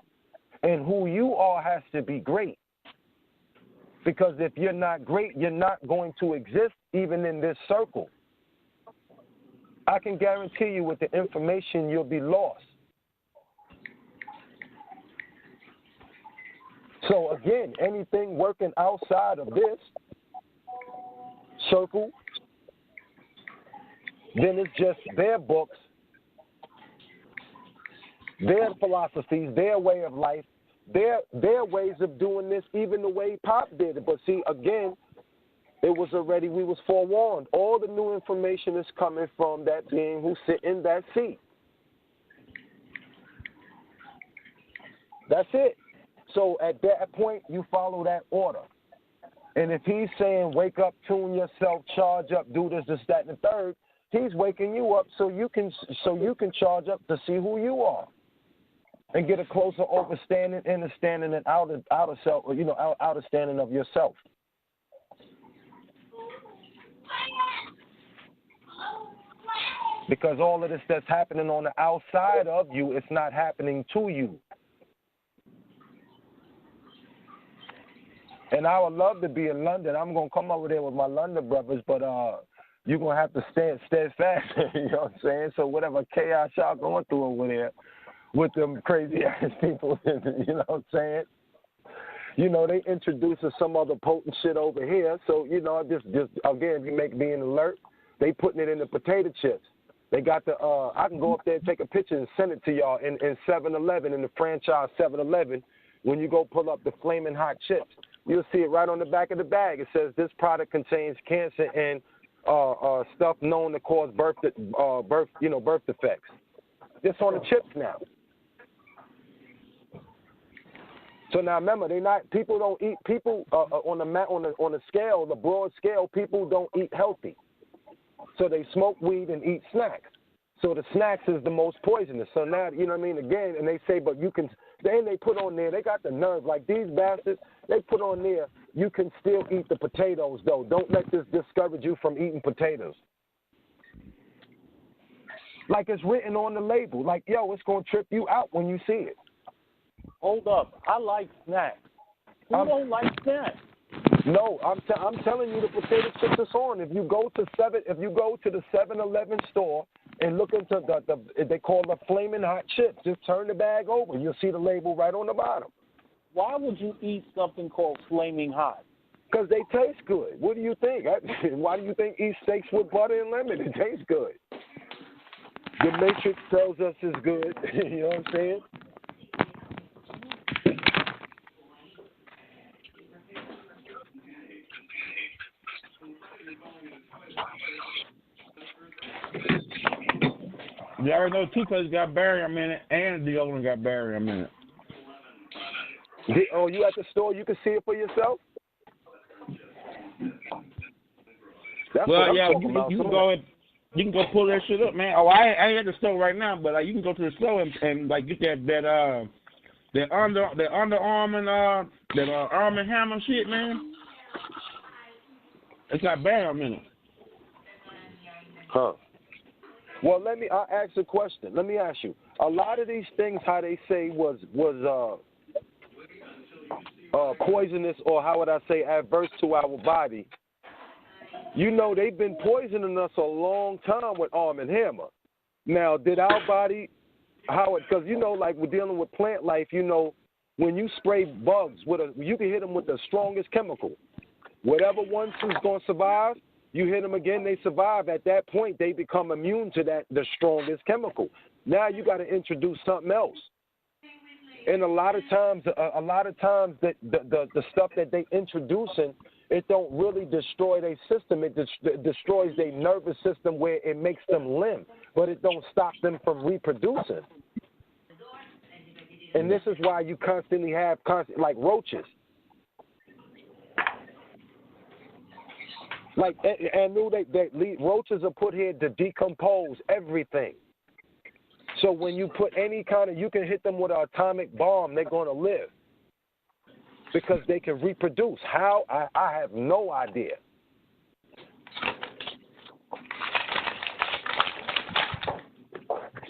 And who you are has to be great. Because if you're not great, you're not going to exist even in this circle. I can guarantee you with the information, you'll be lost. So again, anything working outside of this circle, then it's just their books, their philosophies, their way of life, their ways of doing this, even the way Pop did it. But see, again, we was forewarned. All the new information is coming from that being who sit in that seat. That's it. So at that point, you follow that order. And if he's saying, wake up, tune yourself, charge up, do this, that, and the third, he's waking you up so you can charge up to see who you are and get a closer understanding and outer self, outer standing of yourself. Because all of this that's happening on the outside of you, it's not happening to you. And I would love to be in London. I'm going to come over there with my London brothers, but you're going to have to stand steadfast, you know what I'm saying? So whatever chaos y'all going through over there with them crazy-ass people, you know what I'm saying? You know, they introducing some other potent shit over here. So, you know, just again, you make being alert. They putting it in the potato chips. They got the, I can go up there and take a picture and send it to y'all in 7-Eleven, in the franchise 7-Eleven. When you go pull up the flaming hot chips, you'll see it right on the back of the bag. It says this product contains cancer and stuff known to cause birth defects. It's on the chips now. So now remember, people don't eat on the scale, the broad scale. People don't eat healthy, so they smoke weed and eat snacks. So the snacks is the most poisonous. So now, you know what I mean? Again, and they say, but you can. Then they put on there. They got the nerve, like these bastards. They put on there. You can still eat the potatoes, though. Don't let this discourage you from eating potatoes. Like it's written on the label. Like, yo, it's gonna trip you out when you see it. Hold up. I like snacks. Who don't like snacks? No, I'm telling you, the potato chips is on. If you go to the 7-Eleven store and look into they call the flaming hot chips, just turn the bag over. You'll see the label right on the bottom. Why would you eat something called flaming hot? Because they taste good. What do you think? Why do you think eat steaks with butter and lemon? It tastes good. The Matrix tells us it's good. You know what I'm saying? You already know toothpaste got barium in it, and deodorant got barium in it. Oh, you at the store? You can see it for yourself. That's well, yeah, you can go pull that shit up, man. Oh, I ain't at the store right now, but you can go to the store and like get that underarm and that Arm & Hammer shit, man. It's got barium in it. Huh. Well, I'll ask a question. Let me ask you. A lot of these things, how they say was poisonous, or how would I say adverse to our body. You know, they've been poisoning us a long time with Arm & Hammer. Now, did our body, because you know, like we're dealing with plant life, you know, when you spray bugs you can hit them with the strongest chemical. Whatever ones is going to survive, you hit them again, they survive. At that point, they become immune to the strongest chemical. Now you got to introduce something else. And a lot of times that the stuff that they introducing, it don't really destroy their system. It destroys their nervous system where it makes them limp, but it don't stop them from reproducing. And this is why you constantly have like roaches. Like, and knew roaches are put here to decompose everything. So when you put any kind of, you can hit them with an atomic bomb, they're going to live. Because they can reproduce. How? I have no idea.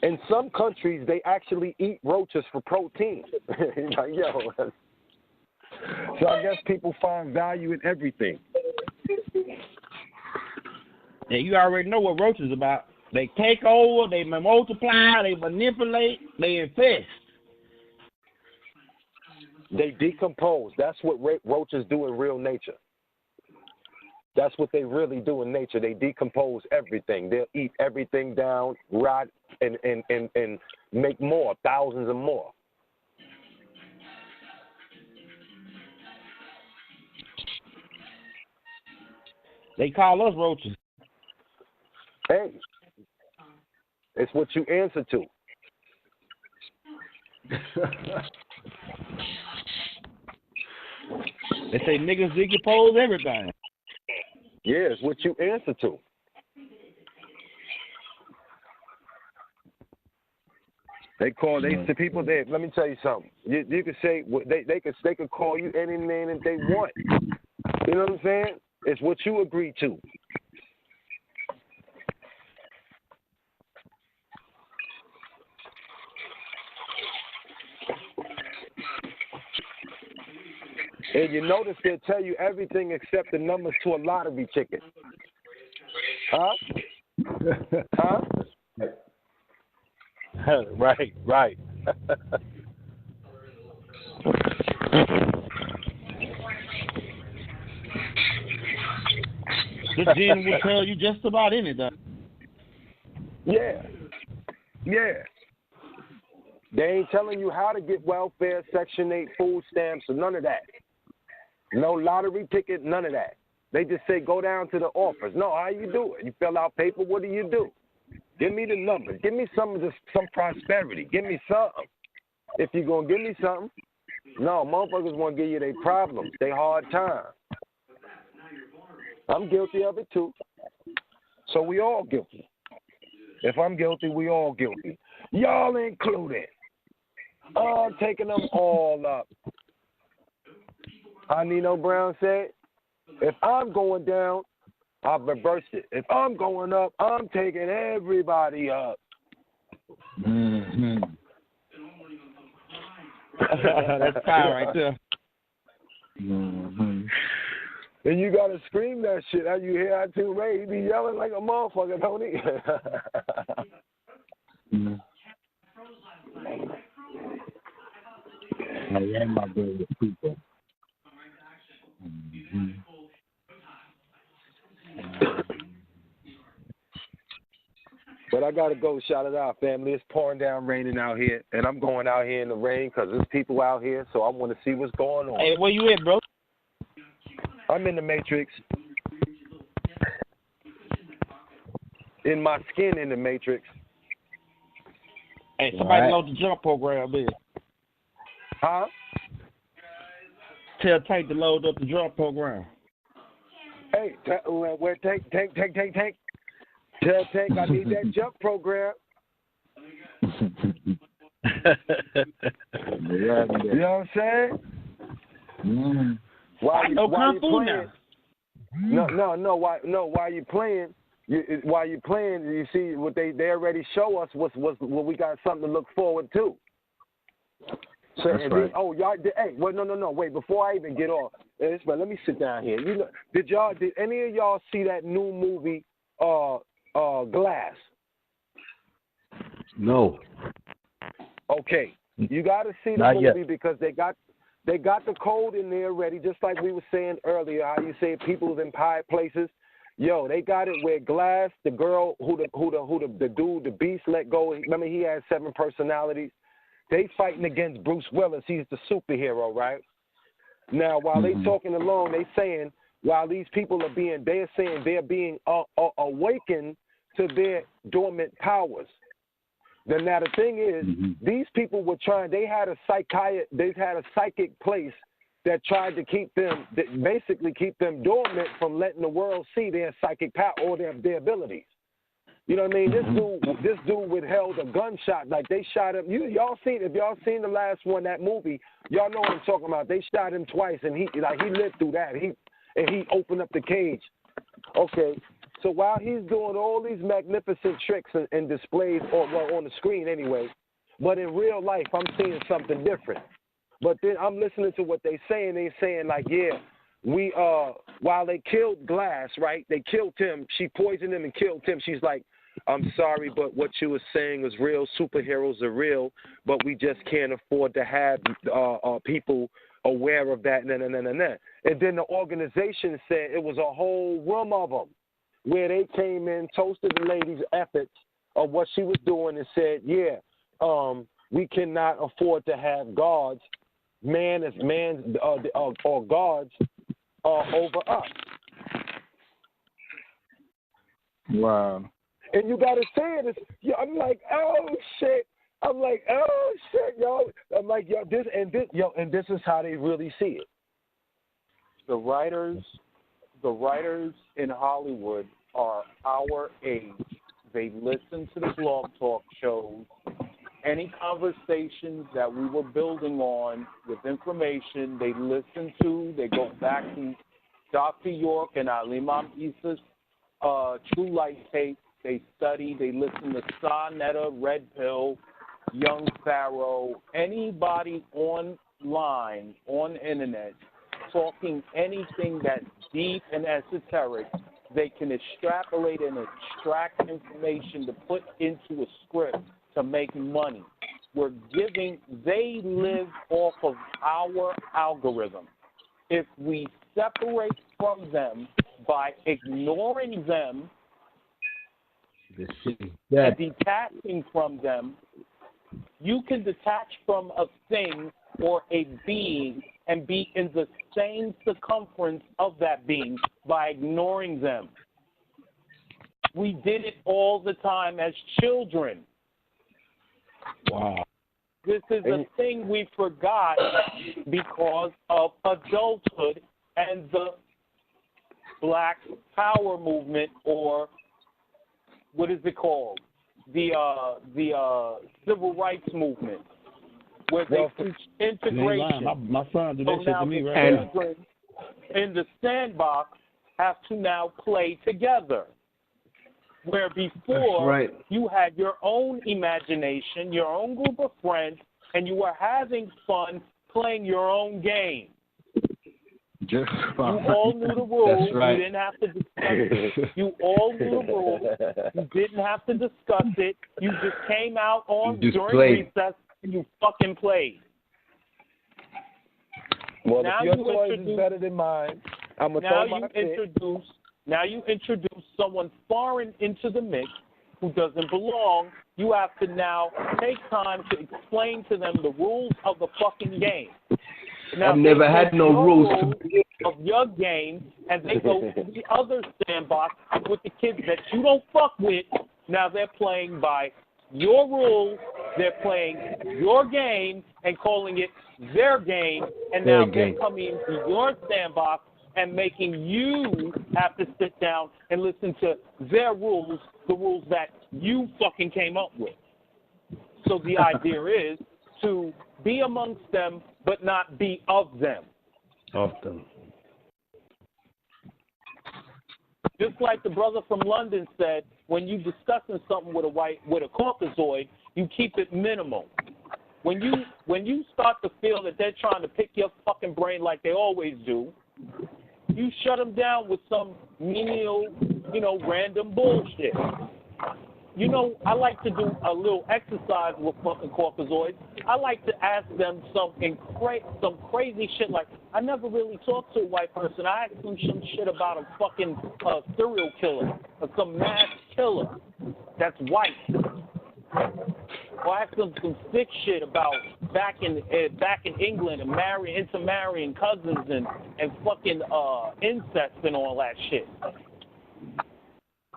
In some countries, they actually eat roaches for protein. Like, yo. So I guess people find value in everything. Yeah, you already know what roaches about. They take over, they multiply, they manipulate, they infest. They decompose. That's what roaches do in real nature. That's what they really do in nature. They decompose everything. They'll eat everything down, rot, and make more, thousands and more. They call us roaches. Hey, it's what you answer to. They say niggas decompose everything. Yeah, it's what you answer to. They say people there. Let me tell you something. You can say they could call you any name that they want. You know what I'm saying? It's what you agree to. And you notice they'll tell you everything except the numbers to a lottery ticket. Huh? Huh? Right. The gene will tell you just about anything. Yeah. They ain't telling you how to get welfare, Section 8, food stamps, or none of that. No lottery ticket, none of that. They just say go down to the office. No, how you do it? You fill out paper. What do? Give me the numbers. Give me some prosperity. Give me something. If you're going to give me something, no, motherfuckers want to give you their problems, their hard time. I'm guilty of it too. So we all guilty. If I'm guilty, we all guilty. Y'all included. Taking them all up. Nino Brown said, if I'm going down, I've reversed it. If I'm going up, I'm taking everybody up. Mm-hmm. That's power right there. Mm-hmm. And you gotta scream that shit. How you hear ATUN-RE? He be yelling like a motherfucker, don't he? Mm-hmm. I am my brother people. Mm-hmm. But I gotta go. Shout it out, family. It's pouring down, raining out here, and I'm going out here in the rain because there's people out here. So I want to see what's going on. Hey, where you at, bro? I'm in the Matrix. In my skin, in the Matrix. Hey, somebody load the jump program in. Huh? Tell Tank to load up the jump program. Hey, where Tank? Tell Tank I need that jump program. You know what I'm saying? Mm. While you playing? Now. No. While you playing, you see what they already show us what we got something to look forward to. So, that's right. Y'all. Hey, well, no. Wait, before I even get off, let me sit down here. You know, did any of y'all see that new movie, Glass? No. Okay, you got to see the Not movie yet. because they got the code in there already. Just like we were saying earlier, how you say people's in high places. Yo, they got it where Glass, the girl who the dude, the beast let go. Remember, he had 7 personalities. They fighting against Bruce Willis. He's the superhero, right? Now, while they talking along, they saying while these people they're saying they're being awakened to their dormant powers. Then now the thing is, these people were trying. They had a psychic place that tried to keep them, basically keep them dormant from letting the world see their psychic power or their abilities. You know what I mean? This dude withheld a gunshot. Like they shot him. If y'all seen the last one, that movie, y'all know what I'm talking about. They shot him twice, and he lived through that. He opened up the cage. Okay. So while he's doing all these magnificent tricks and displays, on the screen anyway, but in real life, I'm seeing something different. But then I'm listening to what they're saying. They're saying like, yeah, while they killed Glass, right? They killed him. She poisoned him and killed him. She's like, I'm sorry, but what you were saying is real. Superheroes are real, but we just can't afford to have people aware of that. And then the organization said it was a whole room of them, where they came in, toasted the lady's efforts of what she was doing, and said, yeah, we cannot afford to have guards, or guards over us. Wow. And you got to say it. I'm like, oh, shit. Yo. I'm like, yo, this is how they really see it. The writers in Hollywood are our age. They listen to the blog talk shows. Any conversations that we were building on with information, they listen to. They go back to Dr. York and Imam Issa's True Light tape. They study. They listen to Sa Netta, Red Pill, Young Pharaoh, anybody online, on the internet, talking anything that's deep and esoteric. They can extrapolate and extract information to put into a script to make money. They live off of our algorithm. If we separate from them by ignoring them and detaching from them, you can detach from a thing or a being and be in the same circumference of that being by ignoring them. We did it all the time as children. Wow. This is a thing we forgot because of adulthood and the Black Power movement, or what is it called? The civil rights movement, where they teach integration. My son did that shit to me, right? And children in the sandbox have to now play together. Where before you had your own imagination, your own group of friends, and you were having fun playing your own game. You all knew the rules. That's right. You didn't have to discuss it. You all knew the rules. You didn't have to discuss it. You just came out during recess and you fucking played. Well, now if your choice is better than mine, I'm going to throw my shit. Now you introduce someone foreign into the mix who doesn't belong. You have to now take time to explain to them the rules of the fucking game. Now, I've never had no rules of your game, and they go to the other sandbox with the kids that you don't fuck with. Now they're playing by your rules. They're playing your game and calling it their game, and now they're coming into your sandbox and making you have to sit down and listen to their rules, the rules that you fucking came up with. So the idea is to be amongst them, but not be of them. Of them. Just like the brother from London said, when you're discussing something with a Caucasoid, you keep it minimal. When you start to feel that they're trying to pick your fucking brain like they always do, you shut them down with some menial, random bullshit. I like to do a little exercise with fucking Caucasoids. I like to ask them some crazy shit like, I never really talked to a white person. I asked them some shit about a fucking serial killer or some mass killer that's white. Or ask them some sick shit about back in England and intermarrying cousins and fucking incest and all that shit.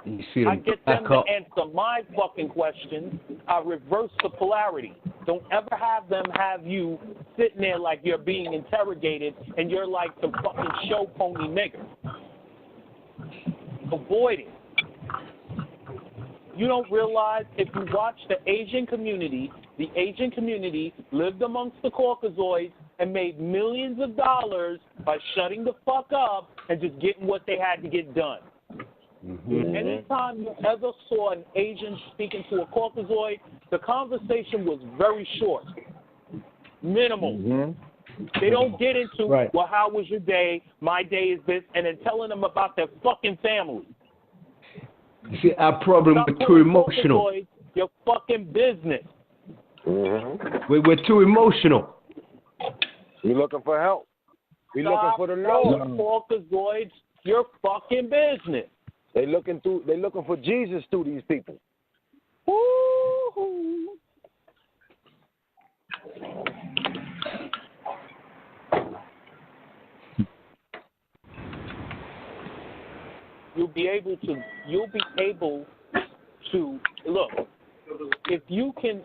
You see I them get them back to up. answer my fucking questions. I reverse the polarity. Don't ever have them have you sitting there like you're being interrogated and you're like the fucking show pony nigger. Avoid it. You don't realize if you watch the Asian community lived amongst the Caucasoids and made millions of dollars by shutting the fuck up and just getting what they had to get done. Mm-hmm. Anytime you ever saw an Asian speaking to a Caucasoid, the conversation was very short, minimal. Mm-hmm. They don't get into, well, how was your day? My day is this, and then telling them about their fucking family. See, our problem, we're too emotional. Your fucking business. Mm-hmm. We're too emotional. We're looking for help. We're looking for the Lord. Caucasoids, your fucking business. They looking for Jesus through these people. Woo-hoo. You'll be able to look. If you can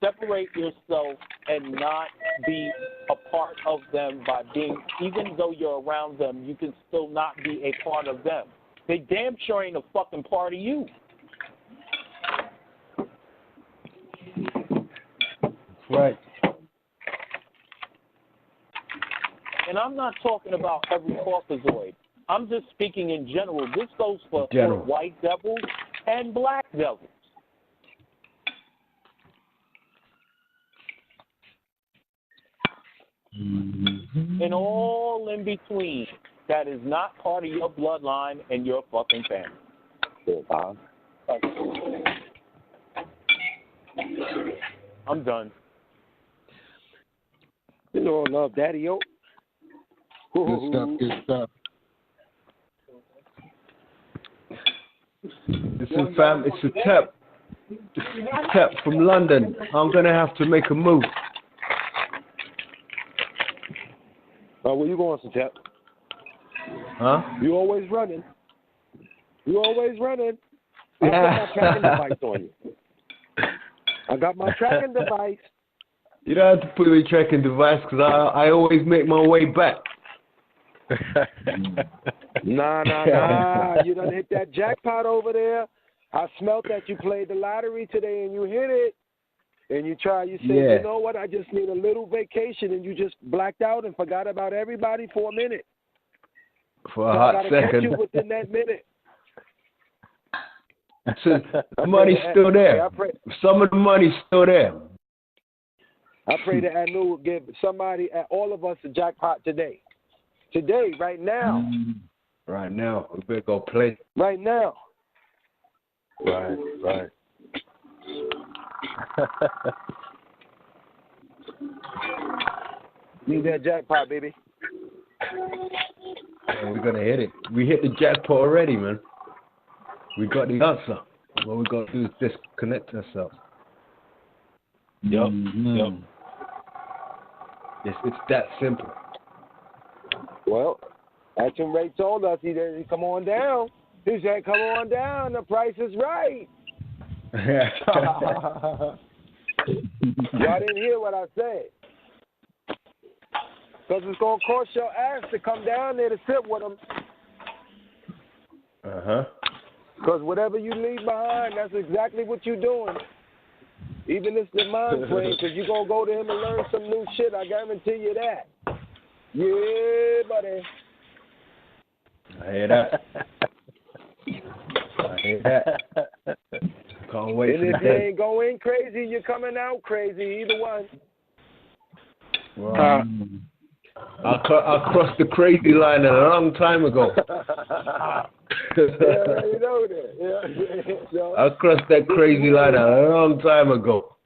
separate yourself and not be a part of them by being, even though you're around them, you can still not be a part of them. They damn sure ain't a fucking part of you. Right. And I'm not talking about every Caucasoid. I'm just speaking in general. This goes for white devils and black devils. Mm-hmm. And all in between that is not part of your bloodline and your fucking family. I'm done. You know, love Daddy-O. Good stuff, good stuff. Listen, fam, it's a tap. It's a tap from London. I'm going to have to make a move. Where you going, Satep? Huh? You always running. I got my tracking device on you. I got my tracking device. You don't have to put your tracking device because I always make my way back. Nah. You done hit that jackpot over there. I smelt that you played the lottery today and you hit it. And you say, you know what, I just need a little vacation, and you just blacked out and forgot about everybody for a minute. For a hot second. Catch you within that minute. So the money's still there. Some of the money's still there. I pray that Anu will give somebody, all of us, a jackpot today. Today, right now. Right now. We better go play. Right now. Right. Need that jackpot, baby. And we're gonna hit it. We hit the jackpot already, man. We got the answer. What we gotta do is disconnect ourselves. Yep. It's that simple. Well, ATUN-RE told us he said, come on down. He said, come on down. The price is right. Y'all didn't hear what I said. Because it's going to cost your ass to come down there to sit with them. Because whatever you leave behind, that's exactly what you're doing. Even if it's the mind frame, because you're going to go to him and learn some new shit. I guarantee you that. Yeah, buddy. I hear that. Can't wait and for if the you day. ain't going crazy, you're coming out crazy. Either one. Well, I crossed the crazy line a long time ago. You know that. Yeah. I crossed that crazy line a long time ago.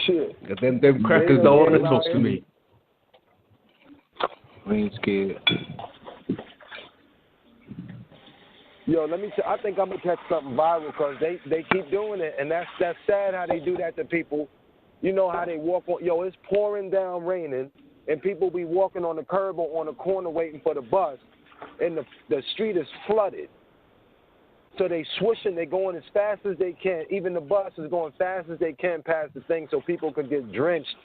Shit. Them crackers don't want to talk to me. We ain't scared. Yo, let me tell I think I'm going to catch something viral because they keep doing it, and that's sad how they do that to people. You know how they walk on. Yo, it's pouring down raining. and people be walking on the curb or on the corner waiting for the bus, and the street is flooded. So they swishing, they going as fast as they can. Even the bus is going fast as they can past the thing so people could get drenched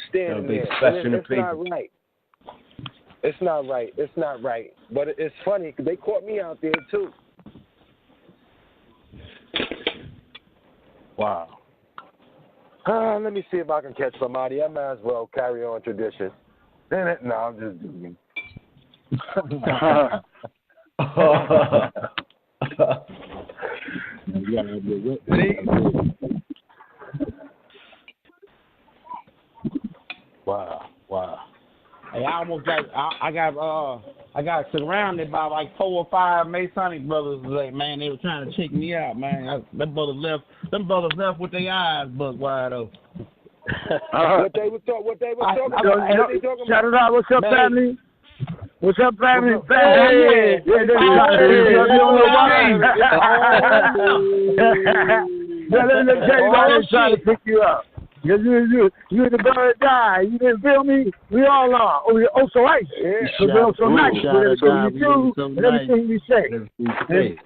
standing there. It's not right. It's not right. It's not right. But it's funny because they caught me out there too. Wow. Let me see if I can catch somebody. I might as well carry on tradition. Damn it. No, I'm just doing Wow. Hey, I almost got I got surrounded by like 4 or 5 Masonic brothers today, man. They were trying to check me out, man. Them brothers left with their eyes buck wide open. What they were talking about? Shout it out. What's up, family? What's up, family? Hey, you don't know why. Let me tell you why they're trying to pick you up. Because you're the bird die. You didn't feel me? We all are. Oh, so ice. Because we're so nice with everything you do and everything you say.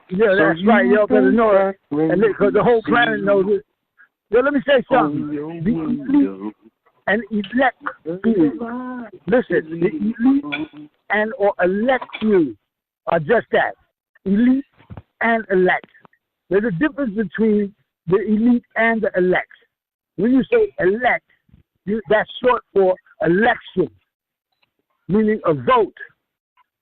Yeah, that's right. Y'all better know that. And because the whole planet knows it. So let me say something. The elite and elect you. Listen, the elite and or elect you are just that. Elite and elect. There's a difference between the elite and the elect. When you say elect, that's short for election, meaning a vote.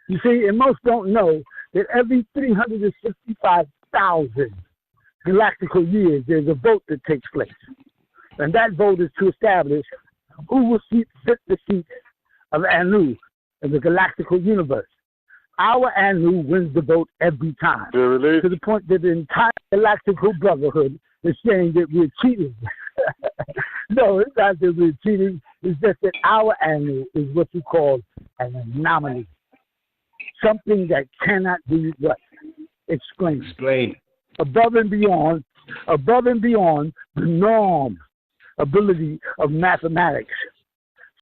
You see, and most don't know that every 365,000 galactical years, there's a vote that takes place. And that vote is to establish who will sit the seat of Anu in the galactical universe. Our Anu wins the vote every time. To the point that the entire galactical brotherhood is saying that we're cheating. No, it's not that we're cheating. It's just that our Anu is what you call an anomaly. Something that cannot be what? Explained. Above and beyond the norm ability of mathematics.